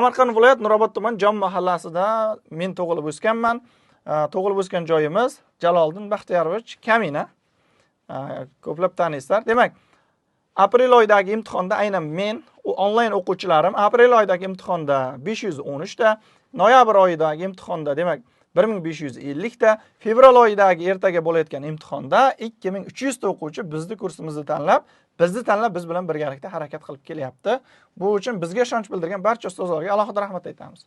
Samarqand viloyat Nurobod tuman Jom mahallasida men tug'ilib o'sganman. Tug'ilib o'sgan joyimiz Jaloliddin Baxtiyorovich Kamina. Ko'plab taniysiz. Demak, aprel oyidagi imtihonda aynan men onlayn o'quvchilarim aprel oyidagi imtihonda 513 ta, noyabr oyidagi imtihonda demak 1550 ta, fevral oyidagi ertaga bo'layotgan imtihonda 2300 ta o'quvchi bizni kursimizni tanlab, biz bilan birgalikda harakat qilib kelyapti. Bu uchun bizga ishonch bildirgan barcha ustozlarga alohida rahmat aytamiz.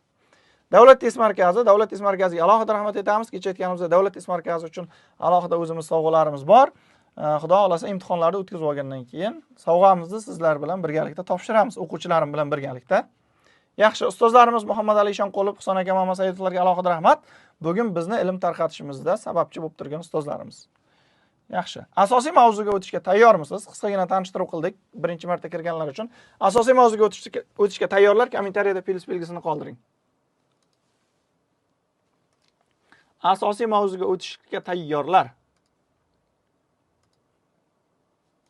Davlat test markaziga alohida rahmat aytamiz. Kecha aytganimizda Davlat test markazi uchun alohida o'zimiz sovg'alarimiz bor. Xudo xolasa imtihonlarni o'tkazib olgandan keyin sovg'amizni sizlar bilan birgalikda topshiramiz, o'quvchilarim bilan birgalikda. Yaxshi, ustozlarimiz Muhammad Ali Ishonqulov, Husan aka, Muhammad Saidovlarga alohida rahmat. Bugun bizni ilm tarqatishimizda sababchi bo'lib turgan ustozlarimiz. Yaxshi. Asosiy mavzuga o'tishga tayyormisiz? Qisqagina tanishtiruv qildik. Birinchi marta kirganlar uchun. Asosiy mavzuga o'tishga tayyorlar, kommentariyada plus belgisini qoldiring. Asosiy mavzuga o'tishga tayyorlar.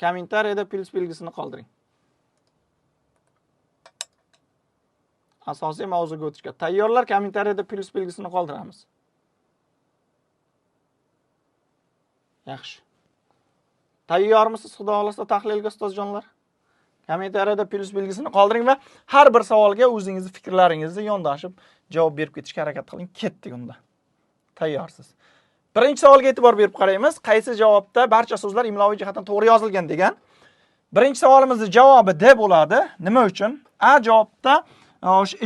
Kommentariyada plus belgisini qoldiring. Asosiy mavzuga o'tishga tayyorlar, kommentariyada plus belgisini qoldiramiz. Yaxshi. Tayyormisiz Xudo xolasa tahlilga ustozjonlar? Kommentariyada plus belgisini qoldiring va har bir savolga o'zingizni fikrlaringizni yondoshib javob berib ketishga harakat qiling. Ketdik unda. Tayyorsiz. Birinchi savolga e'tibor berib qaraymiz. Qaysi javobda barcha so'zlar imloviy jihatdan to'g'ri yozilgan degan. Birinchi savolimizning javobi D bo'ladi. Nima uchun? A javobda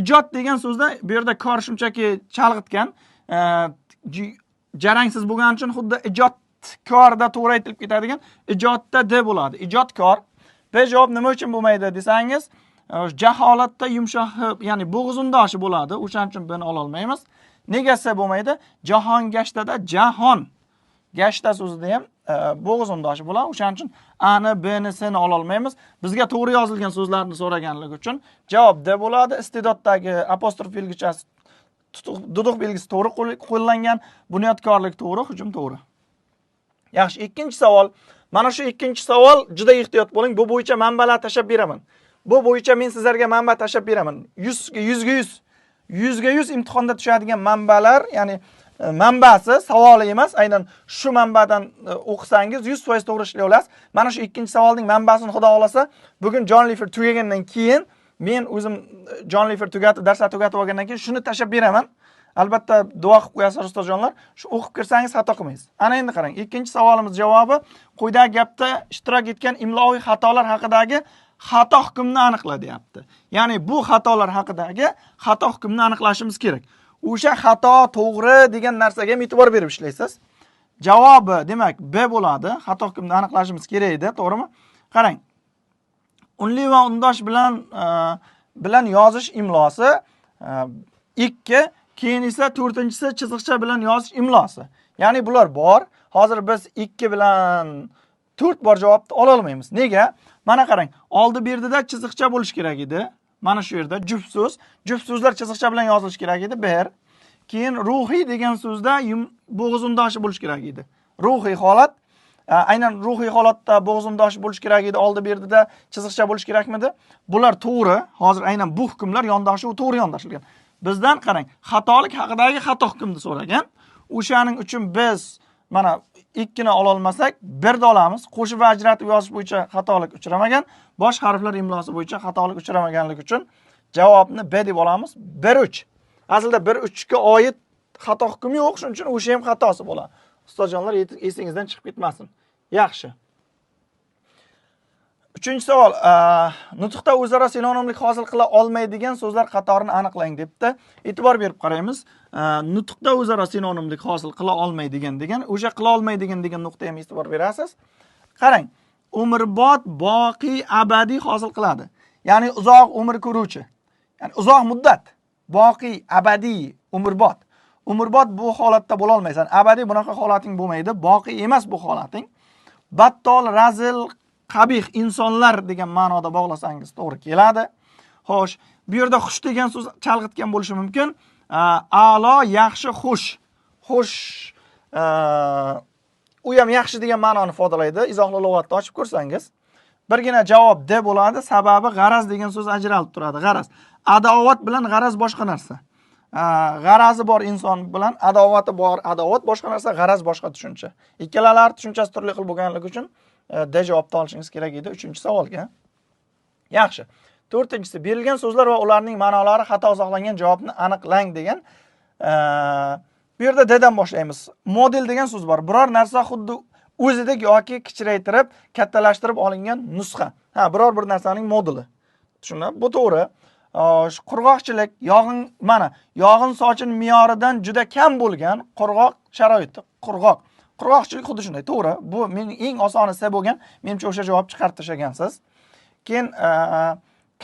ijod degan so'zda bu yerda kor shunchaki chalg'itgan, jarangsiz bo'lgani uchun xuddi ijodkorda to'g'ri aytilib ketadigan ijodda D bo'ladi. Ijodkor. B javob nima uchun bo'lmaydi desangiz, jaholatda yumshoq, ya'ni bo'g'izundoshi bo'ladi. O'shaning uchun buni ola olmaymiz. Nega esa bo'lmaydi? Jahongashtada jahon gashta so'zida ham bo'g'izundoshi bo'ladi. O'shaning uchun A ni, B ni, C ni ola olmaymiz. Bizga to'g'ri yozilgan so'zlarni so'raganligi uchun javob D bo'ladi. Iste'doddagi apostrof belgichasi, duduq belgisi to'g'ri qo'llangan, bunyodkorlik to'g'ri, hujum to'g'ri. Yaxshi, ikkinchi savol. Mana shu ikkinchi savol, juda ehtiyot bo'ling. Bu bo'yicha manbalar tashab beraman. Bu bo'yicha men sizlarga manba tashab beraman. 100% imtihonda tushadigan manbalar, ya'ni manbasi savoli emas, aynan shu manbadan o'qisangiz 100% to'g'ri ishlay olasiz. Mana shu ikkinchi savolning manbasini Xudo xolasa bugun jonli efir tugagandan keyin men o'zim jonli efir tugatib, darslar tugatib olgandan keyin shuni tashab beraman. Albatta duo qilib qo'yasiz ustozjonlar. Shu o'qib kirsangiz xato qilmaysiz. Ana endi qarang, ikkinchi savolimiz javobi quyidagi gapda ishtirok etgan imloviy xatolar haqidagi xato hukmni aniqla deyapti. Ya'ni bu xatolar haqidagi xato hukmni aniqlashimiz kerak. O'sha xato to'g'ri degan narsaga ham e'tibor berib ishlaysiz. Javobi demak B bo'ladi. Xato hukmni aniqlashimiz kerak edi, to'g'rimi? Qarang. Unli va undosh bilan yozish imlosi 2, keyin esa 4-inchisi chiziqcha bilan yozish imlosi. Ya'ni bular bor. Hozir biz 2 bilan 4 bor javobni ola olmaymiz. Nega? Mana qarang, oldi berdida chiziqcha bo'lish kerak edi. Mana shu yerda juft so'z, juft so'zlar chiziqcha bilan yozilishi kerak edi. Bir. Keyin ruhiy degan so'zda bo'g'izundoshi bo'lish kerak edi. Ruhiy holat, aynan ruhiy holatda bo'g'izundoshi bo'lish kerak edi. Oldi berdida chiziqcha bo'lish kerakmidi? Bular to'g'ri. Hozir aynan bu hukmlar yondoshi to'g'ri yondoshilgan. Bizdan qarang, xatolik haqidagi xato hukmni so'ragan. O'shaning uchun biz mana 2 ni ola olmasak, 1 ni olamiz. Qo'shib va ajratib yozish bo'yicha xatolik uchramagan, bosh harflar imlosi bo'yicha xatolik uchramaganligi uchun javobni B deb olamiz. 1-3. Aslida 1-3 ga oid xato hukmi yo'q, shuning uchun o'sha ham xatosi bo'ladi. Ustozjonlar esingizdan chiqib ketmasin. Yaxshi. 3-savol. Nutqda o'zaro sinonimlik hosil qila olmaydigan so'zlar qatorini aniqlang debdi. E'tibor berib qaraymiz. Nutqda o'zaro sinonimlik hosil qila olmaydigan degan, o'sha qila olmaydigan degan nuqtaga ham e'tibor berasiz. Qarang. Umrbod, boqiy, abadiy hosil qiladi. Ya'ni uzoq umr ko'ruvchi. Ya'ni uzoq muddat. Boqiy, abadiy, umrbod. Umrbod bu holatda bo'la olmaysan. Abadiy bunaqa holating bo'lmaydi. Boqiy emas bu holating. Battol, razil, qabih insonlar degan ma'noda bog'lasangiz to'g'ri keladi. Xo'sh, bu yerda xush degan so'z chalg'itgan bo'lishi mumkin. A'lo, yaxshi, xush. Xush u ham yaxshi degan ma'noni ifodalaydi. Izohli lug'atni ochib ko'rsangiz, birgina javob D bo'ladi. Sababi g'araz degan so'z ajralib turadi. G'araz. adovat bilan g'araz boshqa narsa. G'arazi bor inson bilan adovati bor, adovat boshqa narsa, g'araz boshqa tushuncha. Ikkalalari tushunchasi turli xil bo'lganligi uchun D javobni olishingiz kerak edi 3-savolga. Yaxshi. 4-si berilgan so'zlar va ularning ma'nolari xato izohlangan javobni aniqlang degan. Bu yerda D'dan boshlaymiz. Model degan so'z bor. Biror narsa xuddi o'zidek yoki kichraytirib, kattalashtirib olingan nusxa. Biror bir narsaning modeli. Tushunib? Bu to'g'ri. Qurg'oqchilik, yog'in sochin me'yoridan juda kam bo'lgan qurg'oq sharoitda. Qurg'oqchilik xuddi shunday, to'g'ri. Bu mening eng osonisi bo'lgan, menimcha o'sha javob chiqarib tashlagansiz. Keyin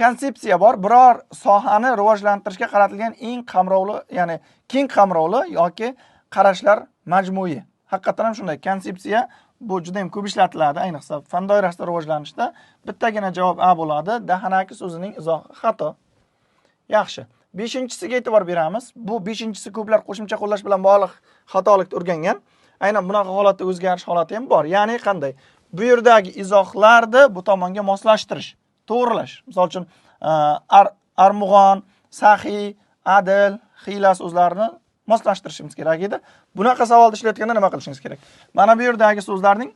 konsepsiya bor. Biror sohani rivojlantirishga qaratilgan eng qamrovli, ya'ni keng qamrovli yoki qarashlar majmui. Haqiqatan ham shunday. Konsepsiya bu juda ham ko'p ishlatiladi, ayniqsa fan doirasida rivojlanishda. Bittagina javob A bo'ladi. Dahanaki so'zining izohi xato. Yaxshi. 5-siga e'tibor beramiz. Bu 5-si ko'plar qo'shimcha qo'llash bilan bog'liq xatolikni o'rgangan. Aynan bunaqa holatda o'zgarish holati ham bor. Ya'ni qanday? Bu yerdagi izohlarni bu tomonga moslashtirish, to'g'rilash. Misol uchun armug'on, saxiy, adil, xiyla so'zlarini moslashtirishimiz kerak edi. Bunaqa savolda ishlayotganda nima qilishingiz kerak? Mana bu yerdagi so'zlarning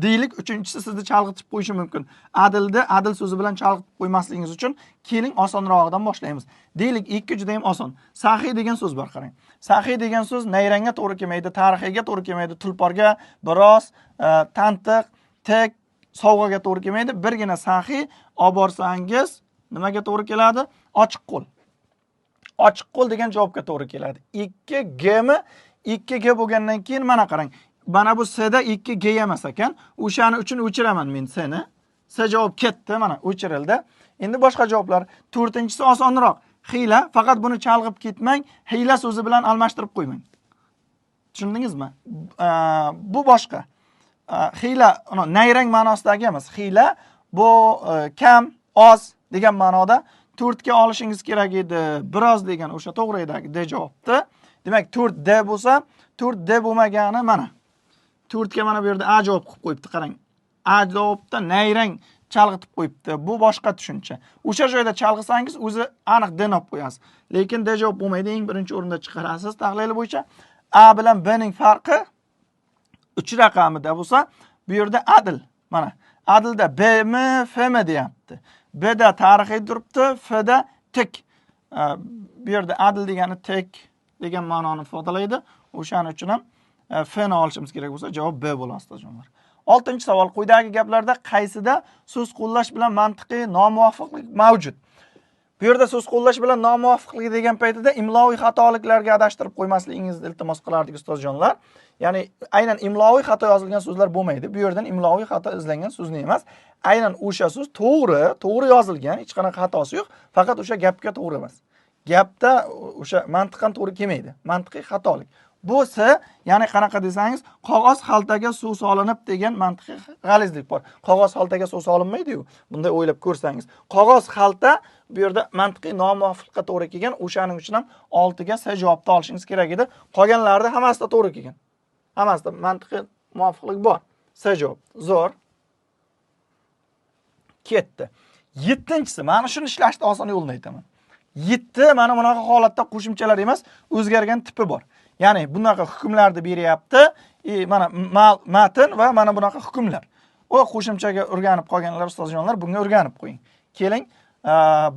deylik 3-si sizni chalg'itib qo'yishi mumkin. Adil so'zi bilan chalg'itib qo'ymasligingiz uchun keling osonrog'idan boshlaymiz. Deylik 2 juda ham oson. Saxiy degan so'z bor, qarang. Saxiy degan so'z nayrangga to'g'ri kelmaydi, tarixga to'g'ri kelmaydi, tulporga, biroz, tantiq, tek, sovg'aga to'g'ri kelmaydi. Birgina saxiy olib borsangiz nimaga to'g'ri keladi? Ochiq qo'l. Ochiq qo'l degan javobga to'g'ri keladi. 2G mi? 2G bo'lgandan keyin mana qarang. Mana bu S'da 2G emas ekan. O'shani uchun o'chiraman men S'ni. S javob ketdi, mana o'chirildi. Endi boshqa javoblar. 4-si osonroq. Xiyla, faqat buni chalg'ib ketmang, hiyla so'zi bilan almashtirib qo'ymang. Tushundingizmi? Bu boshqa. Xiyla, nayrang ma'nosidagi emas. Xiyla bu kam, oz degan ma'noda 4 ga olishingiz kerak edi. Biroz degan o'sha to'g'ri edagi D javobdi. Demak 4D bo'lsa, 4D bo'lmagani mana. 4 ga mana bu yerda A javob qilib qo'yibdi, qarang. A javobda nayrang chalg'itib qo'yibdi. Bu boshqa tushuncha. O'sha joyda chalg'isangiz o'zi aniq D olib qo'yasiz. Lekin D javob bo'lmaydi, eng birinchi o'rinda chiqarasiz tahlili bo'yicha. A bilan B ning farqi 3 raqamida bo'lsa, bu yerda adil. Mana adilda B mi, F mi deyapti. B da tarixiy turibdi, F da tek. Bu yerda adil degani tek degan ma'noni ifodalaydi. O'shaning uchun ham F ni olishimiz kerak bo'lsa, javob B bo'ladi, ustajonlar. 6-savol. Quyidagi gaplarda qaysida so'z qo'llash bilan mantiqiy nomuvofiqlik mavjud? Bu yerda so'z qo'llash bilan nomuvofiqlik degan paytida imloviy xatoliklarga adashtirib qo'ymasligingizni iltimos qilardik, ustajonlar. Ya'ni aynan imloviy xato yozilgan so'zlar bo'lmaydi. Bu yerdan imloviy xato izlangan so'zni emas. Aynan o'sha so'z to'g'ri yozilgan, hech qanaqa xatosi yo'q, faqat o'sha gapga to'g'ri emas. Gapda o'sha mantiqan to'g'ri kelmaydi. Mantiqiy xatolik. Bu S, ya'ni qanaqa desangiz, qog'oz xaltaga suv solinib degan mantiqiy g'alizlik bor. Qog'oz xaltaga suv solinmaydi-yu. Bunday o'ylab ko'rsangiz, qog'oz xalta bu yerda mantiqiy nomuvofiqlikka to'g'ri kelgan. O'shaning uchun ham 6 ga S javobni olishingiz kerak edi. Qolganlarida hammasida to'g'ri kelgan. Hammasida mantiqiy muvofiqlik bor. S javob. Zo'r. Ketdi. 7-si, mana shuni ishlashni oson yo'lini aytaman. 7 mana bunaqa holatda qo'shimchalar emas, o'zgargan tipi bor. Ya'ni bunaqa hukmlarni beryapti, mana matn va mana bunaqa hukmlar. O qo'shimchaga o'rganib qolganlar ustozjonlar bunga o'rganib qo'ying. Keling,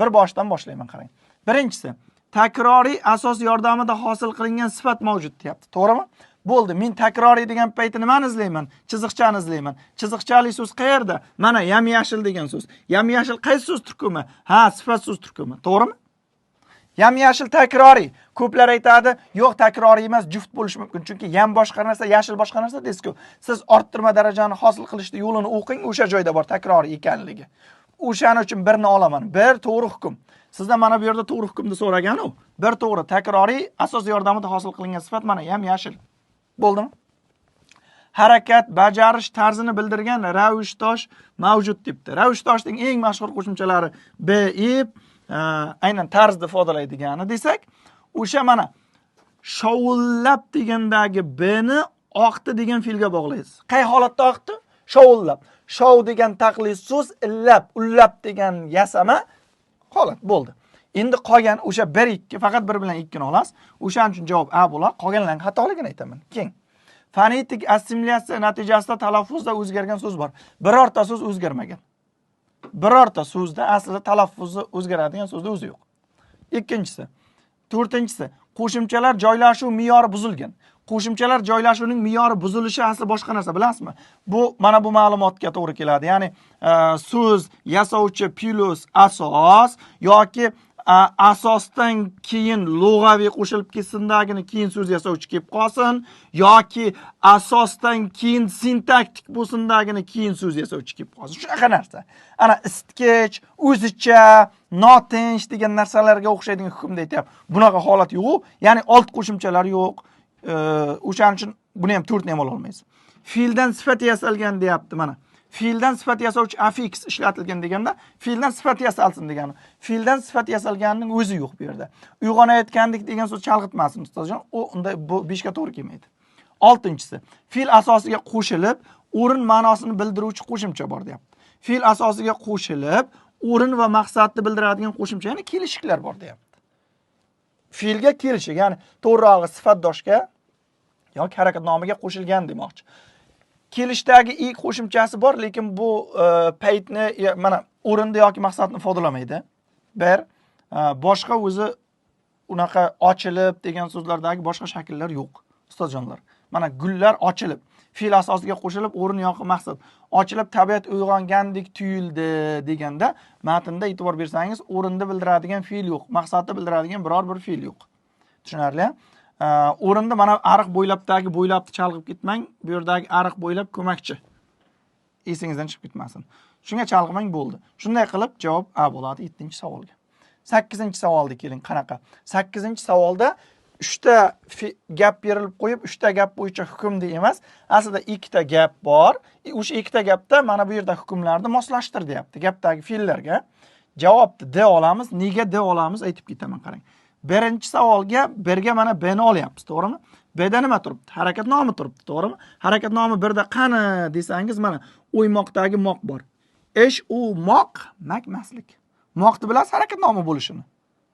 bir boshdan boshlayman, qarang. Birinchisi, takroriy asos yordamida hosil qilingan sifat mavjud deyapti. To'g'rimi? Bo'ldi. Men takroriy degan payti nimani izlayman? Chiziqchani izlayman. Chiziqchali so'z qayerda? Mana yam-yashil degan so'z. Yam-yashil qaysi so'z turkumi? Ha, sifat so'z turkumi. To'g'rimi? Yam-yashil takroriy. Ko'plar aytadi, yo'q, takroriy emas, juft bo'lishi mumkin. Chunki yam boshqa narsa, yashil boshqa narsa deysiz-ku. Siz orttirma darajani hosil qilishda yo'lini o'qing, o'sha joyda bor takroriy ekanligi. O'shaning uchun birni olaman. Bir to'g'ri hukm. Sizdan mana bu yerda to'g'ri hukmni so'ragan u. Bir to'g'ri takroriy asos yordamida hosil qilingan sifat mana yam-yashil. Bo'ldimi? Harakat, bajarish tarzini bildirgan ravishdosh mavjud debdi. Ravishdoshning eng mashhur qo'shimchalari b, ib, aynan tarzni ifodalaydigani desak, o'sha mana shovullab degandagi b ni oqdi degan fe'lga bog'laysiz. Qay holatda oqdi? Shovullab. Shov degan taqlid so'z, illab, ullab degan yasama holat bo'ldi. Endi qolgan o'sha 1 2 faqat 1 bilan 2 ni olasiz. O'shaning uchun javob A bo'ladi. Qolganlarning xatoligini aytaman. Keyin fonetik assimilyatsiya natijasida talaffuzda o'zgargan so'z bor. Birorta so'z o'zgarmagan. Birorta so'zda aslida talaffuzi o'zgaradigan so'zda o'zi yo'q. Ikkinchisi, to'rtinchisi, qo'shimchalar joylashuv me'yori buzilgan. Qo'shimchalar joylashuvining me'yori buzilishi asli boshqa narsa, bilasizmi? Bu mana bu ma'lumotga to'g'ri keladi. Ya'ni so'z yasovchi plus asos yoki asosdan keyin lug'aviy qo'shilib ketsin-dagini keyin so'z yasovchi kelib qolsin yoki asosdan keyin sintaktik bo'lsin-dagini keyin so'z yasovchi kelib qolsin. Shunaqa narsa. Ana istkech, o'zicha, notinch degan narsalarga o'xshaydigan hukmda aytyapti. Bunaqa holat yo'q. Ya'ni old qo'shimchalar yo'q. O'shaning uchun buni ham 4 ni ham ola olmaysiz. Fe'ldan sifat yasalgan deyapti mana. Fe'ldan sifat yasovchi affix ishlatilgan deganda fe'ldan sifat yasalsin degani. Fe'ldan sifat yasalganining o'zi yo'q bu yerda. Uyg'onayotgandik degan so'z chalg'itmasin ustozjon. U unda bu 5 ga to'g'ri kelmaydi. 6-inchisi, fe'l asosiga qo'shilib, o'rin ma'nosini bildiruvchi qo'shimcha bor deyapti. Fe'l asosiga qo'shilib, o'rin va maqsadni bildiradigan qo'shimcha, ya'ni kelishiklar bor deyapti. Fe'lga kelishik, ya'ni to'g'rirog'i sifatdoshga yoki harakat nomiga qo'shilgan demoqchi. Kelishdagi i qo'shimchasi bor, lekin bu paytni mana o'rinda yoki maqsadni ifodalamaydi. Bir, boshqa o'zi unaqa ochilib degan so'zlardagi boshqa shakllar yo'q, ustozjonlar. Mana gullar ochilib, fe'l asosiga qo'shilib o'rin yoki maqsad. Ochilib tabiat uyg'ongandek tuyuldi deganda matnda e'tibor bersangiz, o'rinda bildiradigan fe'l yo'q, maqsadni bildiradigan biror bir fe'l yo'q. Tushunarli? O'rinda mana ariq bo'ylabdagi bo'ylabni chalg'ib ketmang, bu yerdagi ariq bo'ylab ko'makchi. Esingizdan chiqib ketmasin. Shunga chalg'imang bo'ldi. Shunday qilib javob A bo'ladi 7-savolga. 8-savolga keling, qanaqa? 8-savolda 3 ta gap berilib qo'yib, 3 ta gap bo'yicha hukmda emas, aslida 2 ta gap bor. O'sha 2 ta gapda mana bu yerda hukmlarni moslashtir deyapti. Gapdagi fe'llarga javobni D olamiz. Nega D olamiz aytib ketaman, qarang. Birinchi savolga birga mana B ni olyapmiz, to'g'rimi? B'da nima turibdi? Harakat nomi turibdi, to'g'rimi? Harakat nomi birda qani desangiz mana o'ymoqdagi moq bor. Ish u moq, makmaslik. Moqni bilasiz harakat nomi bo'lishini.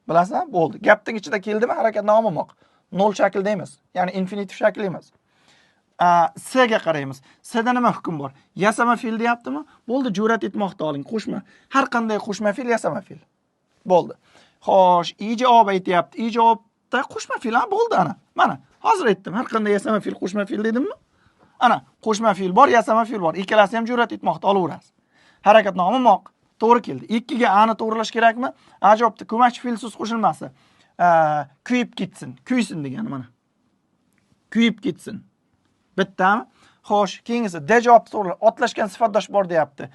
Bilasizmi? Bo'ldi. Gapning ichida keldimi harakat nomi moq. Nol shaklda emas, ya'ni infinitiv shakli emas. S ga qaraymiz. S'da nima hukm bor? Yasama fe'l deyaptimi? Bo'ldi, jur'at etmoqni oling, qo'shma. Har qanday qo'shma fe'l yasama fe'l. Bo'ldi. Xo'sh, ijavob aytyapti. Ijavobda qo'shma fe'l ham bo'ldi ana. Mana, hozir aytdim. Har qanday yasama fe'l qo'shma fe'l dedimmi? Ana, qo'shma fe'l bor, yasama fe'l bor. Ikkalasi ham jur'at etmoqni olaverasiz. Harakat nomi moq. To'g'ri keldi. 2 ga A ni to'g'rilash kerakmi? A javobda ko'makchi fe'lsiz qo'shilmasi. Kuyib ketsin, kuysin degani mana. Kuyib ketsin. Bittami? Xo'sh, keyingisi D javobni to'g'ri. Otlashgan sifatdosh bor deyapti.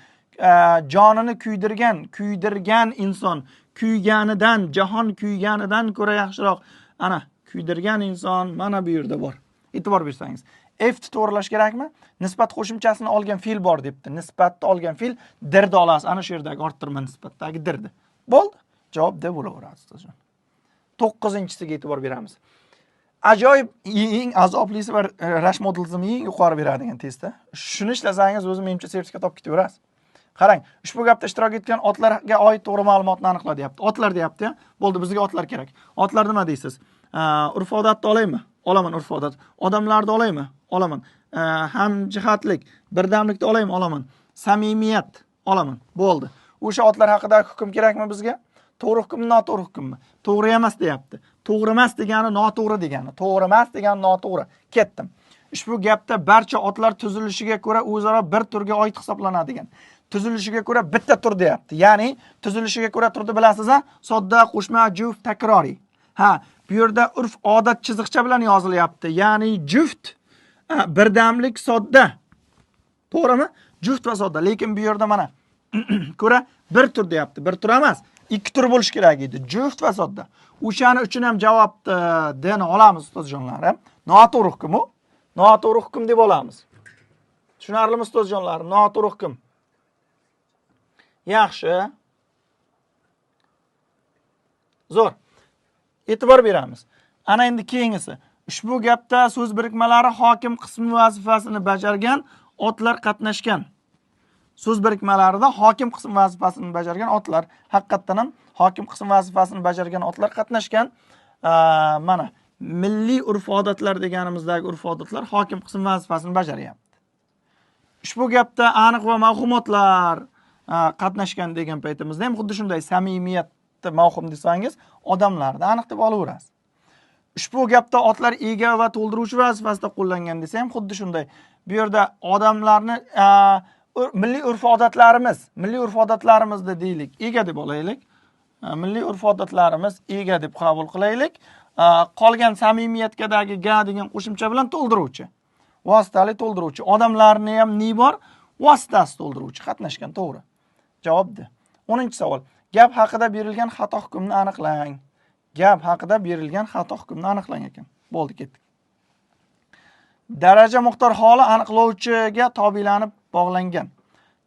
Jonini kuydirgan inson kuyganidan, jahon kuyganidan ko'ra yaxshiroq. Ana, kuydirgan inson mana bu yerda bor. E'tibor bersangiz. F ni to'g'rilash kerakmi? Nisbat qo'shimchasini olgan fe'l bor debdi. Nisbatni olgan fe'l dirni olasiz. Ana shu yerdagi orttirma nisbatdagi dirni. Bo'ldi. Javob D bo'laveradi, ustozjon. 9-siga e'tibor beramiz. Ajoyib eng azoblisi va Rashmod tizimi eng yuqori beradigan testda. Shuni ishlasangiz o'zi menimcha sertifikat olib ketaverasiz. Qarang, ushbu gapda ishtirok etgan otlarga oid to'g'ri ma'lumotni aniqla deyapti. Otlar deyapti, bo'ldi, bizga otlar kerak. Otlar nima deysiz? Urf-odatni olaymi? Olaman urf-odat. Odamlarni olaymi? Olaman. Hamjihatlik, birdamlikni olaymi? Olaman. Samimiyat olaman. Bo'ldi. O'sha otlar haqida hukm kerakmi bizga? To'g'ri hukmmi, noto'g'ri hukmmi? To'g'ri emas deyapti. To'g'ri emas degani noto'g'ri degani. To'g'ri emas degani noto'g'ri. Ketdim. Ushbu gapda barcha otlar tuzilishiga ko'ra o'zaro bir turga oid hisoblanadi degan. Tuzilishiga ko'ra bitta tur deyapti. Ya'ni tuzilishiga ko'ra turni bilasiz-a? Sodda, qo'shma, juft, takroriy. Bu yerda urf odat chiziqcha bilan yozilyapti. Ya'ni juft, birdamlik, sodda. To'g'rimi? Juft va sodda. Lekin bu yerda mana ko'ra bir tur deyapti. Bir tur emas, 2 tur bo'lish kerak edi. Juft va sodda. O'shaning uchun ham javobni D ni olamiz, ustozjonlarim. Noto'g'ri hukm u. Noto'g'ri hukm deb olamiz. Tushunarlimi, ustozjonlarim? Noto'g'ri hukm. Yaxshi. Zo'r. E'tibor beramiz. Ana endi keyingisi. Ushbu gapda so'z birikmalari hokim qismi vazifasini bajargan otlar qatnashgan. So'z birikmalarida hokim qism vazifasini bajargan otlar haqiqatan ham hokim qism vazifasini bajargan otlar qatnashgan. Mana milliy urf-odatlar deganimizdagi urf-odatlar hokim qism vazifasini bajaryapti. Ushbu gapda aniq va mavhumotlar qatnashgan degan paytimizda ham xuddi shunday samimiyatni mavhum desangiz, odamlarni aniq deb olaverasiz. Ushbu gapda otlar ega va to'ldiruvchi vazifasida qo'llangan desa ham xuddi shunday. Bu yerda odamlarni milliy urf-odatlarimizni deylik, ega deb olaylik. Milliy urf-odatlarimiz ega deb qabul qilaylik. Qolgan samimiyatdagi ga degan qo'shimcha bilan to'ldiruvchi. Vositali to'ldiruvchi. Odamlarni ham ni bor? Vositasi to'ldiruvchi qatnashgan, to'g'ri. Javobdi. 10-savol. Gap haqida berilgan xato hukmni aniqlang. Gap haqida berilgan xato hukmni aniqlang ekan. Bo'ldi, ketdik. Daraja miqdor holi aniqlovchiga tobelanib bog'langan.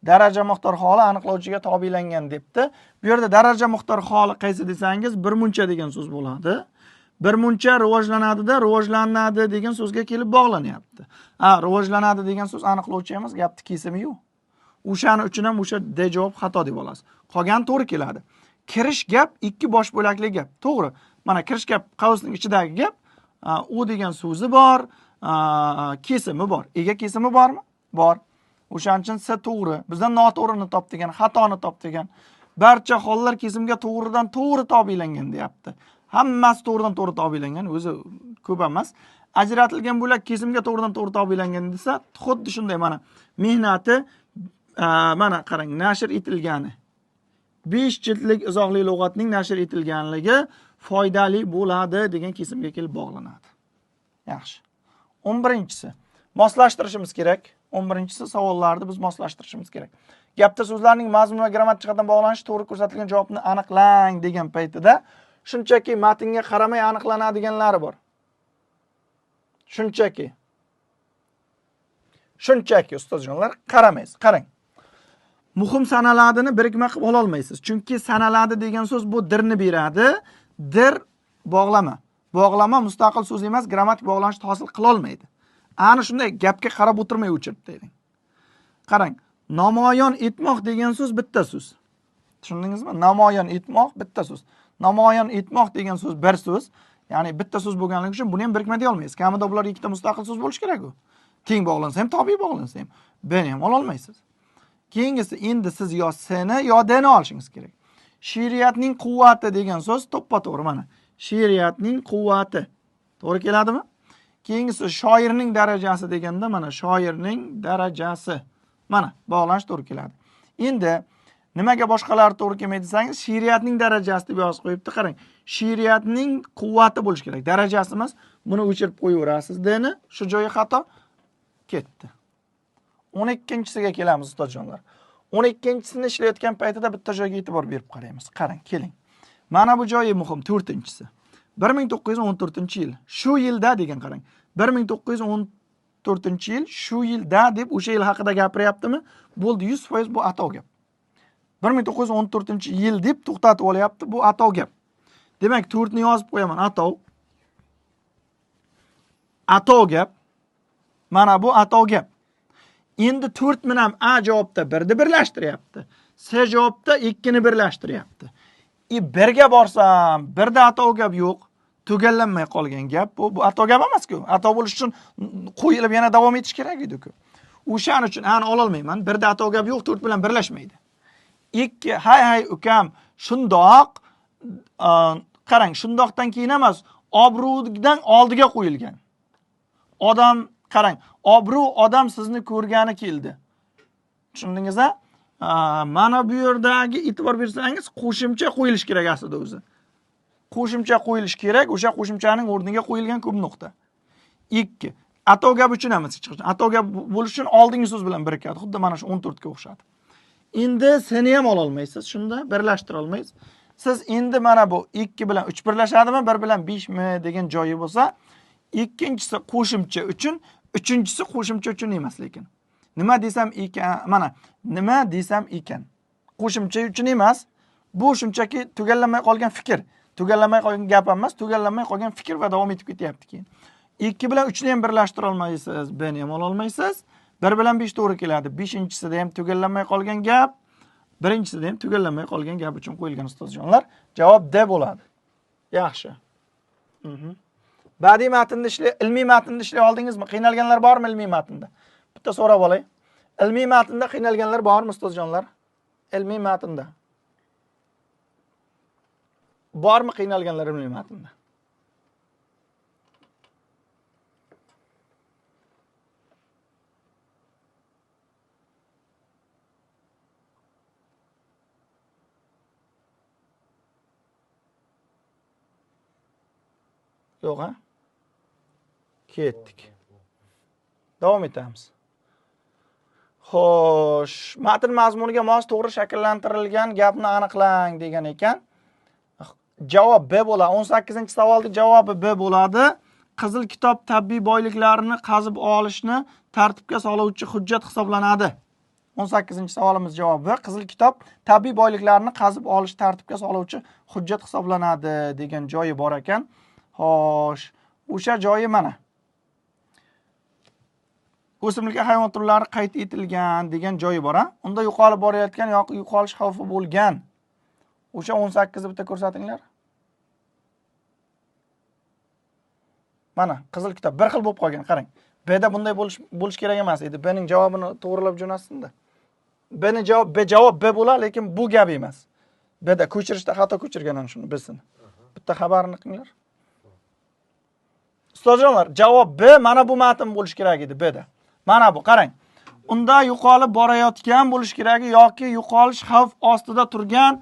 Daraja miqdor holi aniqlovchiga tobelangan debdi. Bu yerda daraja miqdor holi qaysi desangiz, birmuncha degan so'z bo'ladi. Birmuncha rivojlanadi-da, rivojlanadi degan so'zga kelib bog'lanyapti. Rivojlanadi degan so'z aniqlovchi emas, gapni kesimi-yu. O'shaning uchun ham o'sha D javob xato deb olasiz. Qolgan to'g'ri keladi. Kirish gap ikki bosh bo'lakli gap. To'g'ri. Mana kirish gap qavsning ichidagi gap, u degan so'zi bor, kesimi bor. Ega kesimi bormi? Bor. O'shaning uchun S to'g'ri. Bizdan noto'g'rini top degan, xatoni top degan. Barcha hollar kesimga to'g'ridan to'g'ri tobelangan deyapti. Hammasi to'g'ridan to'g'ri tobelangan, o'zi ko'p emas. Ajratilgan bo'lak kesimga to'g'ridan to'g'ri tobelangan desa, xuddi shunday mana mehnati mana qarang, nashr etilgani. 5 jildlik izohli lug'atning nashr etilganligi foydali bo'ladi degan kesimga kelib bog'lanadi. Yaxshi. 11-si. Moslashtirishimiz kerak. 11-si savollarni biz moslashtirishimiz kerak. Gapda so'zlarning mazmun va grammatik jihatdan bog'lanishi to'g'ri ko'rsatilgan javobni aniqlang degan paytida shunchaki matnga qaramay aniqlanadiganlari bor. Shunchaki ustozjonlar qaramaysiz. Qarang. Muhim sanaladini birikma qilib ola olmaysiz. Chunki sanaladi degan so'z bu dirni beradi. Dir bog'lama. Bog'lama mustaqil so'z emas, grammatik bog'lanishni hosil qila olmaydi. Ana shunday gapga qarab o'tirmay o'chirib deylik. Qarang, namoyon etmoq degan so'z bitta so'z. Tushundingizmi? Namoyon etmoq bitta so'z. Namoyon etmoq degan so'z bir so'z. Ya'ni bitta so'z bo'lganligi uchun buni ham birikma deya olmaysiz. Kamida bular ikkita mustaqil so'z bo'lishi kerak-ku. Teng bog'lansa ham, tobiy bog'lansa ham. Buni ham ola olmaysiz. Keyingisi endi siz yo S'ni yo D'ni olishingiz kerak. She'riyatning quvvati degan so'z to'ppa-to'g'ri mana. She'riyatning quvvati. To'g'ri keladimi? Keyingisi shoirning darajasi deganda mana shoirning darajasi. Mana bog'lanish to'g'ri keladi. Endi nimaga boshqalari to'g'ri kelmaydi desangiz, she'riyatning darajasi deb yozib qo'yibdi. Qarang, she'riyatning quvvati bo'lishi kerak. Darajasi emas. Buni o'chirib qo'yaverasiz. D'ni shu joyi xato ketdi. 12-siga kelamiz ustozjonlar. 12-sini ishlayotgan paytida bitta joyga e'tibor berib qaraymiz. Qarang, keling. Mana bu joyi muhim, 4-si. 1914-yil. Shu yilda degan qarang. 1914-yil shu yilda deb o'sha yil haqida gapiryaptimi? Bo'ldi, 100% bu ato gap. 1914-yil deb to'xtatib olyapti, bu ato gap. Demak, 4 ni yozib qo'yaman, ato. Ato gap. Mana bu ato gap. Endi 4 bilan A javobda 1ni birlashtiryapti. S javobda 2ni birlashtiryapti. 1ga borsam, 1da ato gap yo'q. Tugallanmay qolgan gap. Bu ato gap emas-ku. Ato bo'lish uchun qo'yilib yana davom etish kerak edi-ku. O'shaning uchun ani ola olmayman. 1da ato gap yo'q, 4 bilan birlashmaydi. 2 hay ukam, shundoq qarang, shundoqdan keyin emas, obro'dan oldiga qo'yilgan. Odam qarang, obro' odam sizni ko'rgani keldi. Tushundingiz-a? Mana bu yerdagi e'tibor bersangiz, qo'shimcha qo'yilish kerak aslida o'zi. Qo'shimcha qo'yilish kerak, o'sha qo'shimchaning o'rniga qo'yilgan ko'p nuqta. 2. Ato gap uchun emas, ato gap bo'lish uchun oldingi so'z bilan birikadi. Xuddi mana shu 14 ga o'xshadi. Endi seni ham ola olmaysiz, shunda birlashtira olmaysiz. Siz endi mana bu 2 bilan 3 birlashadimi, 1 bilan 5 mi degan joyi bo'lsa, ikkinchisi qo'shimcha uchun, uchinchisi qo'shimcha uchun emas lekin. Nima desam ekan, mana nima desam ekan. Qo'shimcha uchun emas, bu shunchaki tugallanmay qolgan fikr. Tugallanmay qolgan gap emas, tugallanmay qolgan fikr va davom etib ketyapti keyin. 2 bilan 3 ni ham birlashtira olmaysiz, B'ni ham ola olmaysiz. 1 bilan 5 to'g'ri keladi. 5-sida ham tugallanmay qolgan gap. Birinchisi ham tugallanmay qolgan gap uchun qo'yilgan ustozjonlar. Javob D bo'ladi. Yaxshi. Badiiy matnda ilmiy matnda ishlay oldingizmi? Qiynalganlar bormi ilmiy matnda? Bitta so'rab olay. Ilmiy matnda qiynalganlar bormi ustozjonlar? Ilmiy matnda. Bormi qiynalganlar ilmiy matnda? Yo'q, ha? Ketdik. Davom etamiz. Xo'sh, matn mazmuniga mos to'g'ri shakllantirilgan gapni aniqlang degan ekan. Javob B bo'ladi. 18-savolning javobi B bo'ladi. Qizil kitob tabiiy boyliklarini qazib olishni tartibga soluvchi hujjat hisoblanadi. 18-savolimiz javobi Qizil kitob tabiiy boyliklarini qazib olish tartibga soluvchi hujjat hisoblanadi degan joyi bor ekan. Xo'sh, o'sha joyi mana. O'simlik hayvon turlari qayd etilgan degan joyi bor, ha? Unda yo'qolib borayotgan yoki yo'qolish xavfi bo'lgan. O'sha 18 ni bitta ko'rsatinglar. Mana, Qizil kitob bir xil bo'lib qolgan, qarang. B'da bunday bo'lish kerak emas edi. B'ning javobini to'g'rilab jo'natsin-da. B'ning javob B bo'lar, lekin bu gap emas. B'da ko'chirishda xato ko'chirganman shuni bilsin. Bitta xabarini qilinglar. Ustozjonlar, javob B mana bu matn bo'lish kerak edi B'da. Mana bu, qarang. Unda yo'qolib borayotgan bo'lish kerak yoki yo'qolish xavf ostida turgan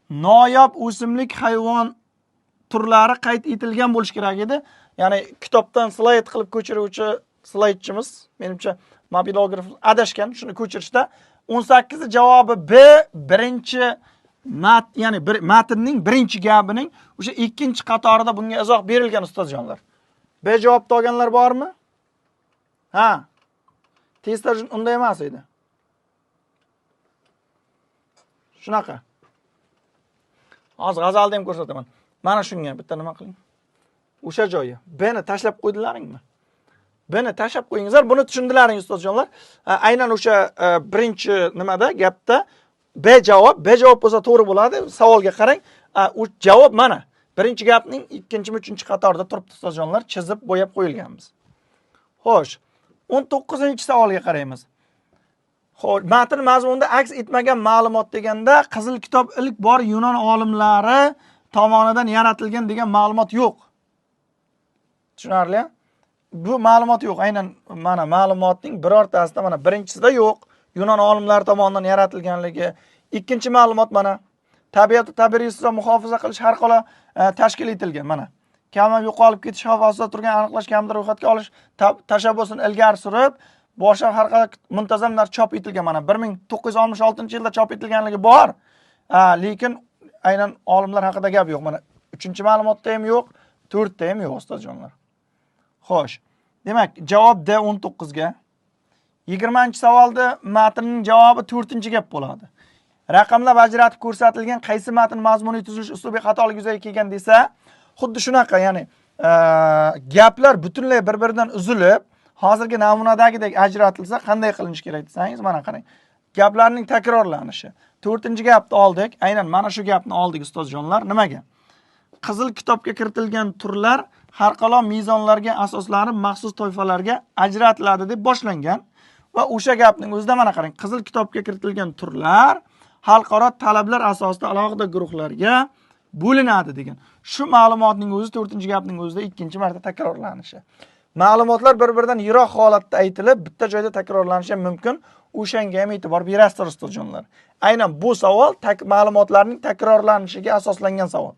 noyob o'simlik hayvon turlari qayd etilgan bo'lish kerak edi. Ya'ni kitobdan slayd qilib ko'chiruvchi slaydchimiz, menimcha mobilograf adashgan shuni ko'chirishda 18 javobi B birinchi ya'ni matnning birinchi gapining o'sha ikkinchi qatorida bunga izoh berilgan ustozjonlar. B javobni olganlar bormi? Ha. Testda unday emas edi. Shunaqa. Hozir g'azalda ham ko'rsataman. Mana shunga bitta nima qiling. O'sha joyi. B'ni tashlab qo'ydilaringmi? B'ni tashlab qo'yingizlar. Buni tushundilaring ustozjonlar. Aynan o'sha birinchi nimada gapda B javob bo'lsa to'g'ri bo'ladi. Savolga qarang. U javob mana. Birinchi gapning ikkinchi, uchinchi qatorida turibdi ustozjonlar, chizib bo'yab qo'yilganmiz. Xo'sh, 19-savolga qaraymiz. Xo'sh, matn mazmunida aks etmagan ma'lumot deganda Qizil kitob ilk bor Yunon olimlari tomonidan yaratilgan degan ma'lumot yo'q. Tushunarli? Bu ma'lumot yo'q. Aynan mana ma'lumotning birortasida mana birinchisida yo'q. Yunon olimlari tomonidan yaratilganligi. Ikkinchi ma'lumot mana tabiatni tabiiy resurslar muhofaza qilish har qala tashkil etilgan mana. Kamdan yo'qolib ketish xavfi ostida turgan aniqlash kamdan ro'yxatga olish tashabbusini ilgari surib, boshqa har qala muntazamlar chop etilgan mana 1966-yilda chop etilganligi bor. Lekin aynan olimlar haqida gap yo'q. Mana 3-ma'lumotda ham yo'q, 4da ham yo'q ustozjonlar. Xo'sh. Demak, javob D 19 ga. 20-savolda matnning javobi 4-gap bo'ladi. Raqamlar ajratib ko'rsatilgan qaysi matn mazmuniy tuzilish uslubiy xatolik yuzaga kelgan desa, xuddi shunaqa, ya'ni gaplar butunlay bir-biridan uzilib, hozirgi namunadagidek ajratilsa qanday qilinish kerak desangiz, mana qarang. Gaplarning takrorlanishi. 4-gapni oldik, aynan mana shu gapni oldik ustozjonlar. Nimaga? Qizil kitobga kiritilgan turlar har qalo mezonlarga asoslanib maxsus toifalarga ajratiladi deb boshlangan va o'sha gapning o'zida mana qarang, Qizil kitobga kiritilgan turlar xalqaro talablar asosida alohida guruhlarga bo'linadi degan. Shu ma'lumotning o'zi 4-gapning o'zida ikkinchi marta takrorlanishi. Ma'lumotlar bir-biridan yiroq holatda aytilib, bitta joyda takrorlanishi mumkin. O'shanga ham e'tibor berasizlar ustozjonlar. Aynan bu savol ma'lumotlarning takrorlanishiga asoslangan savol.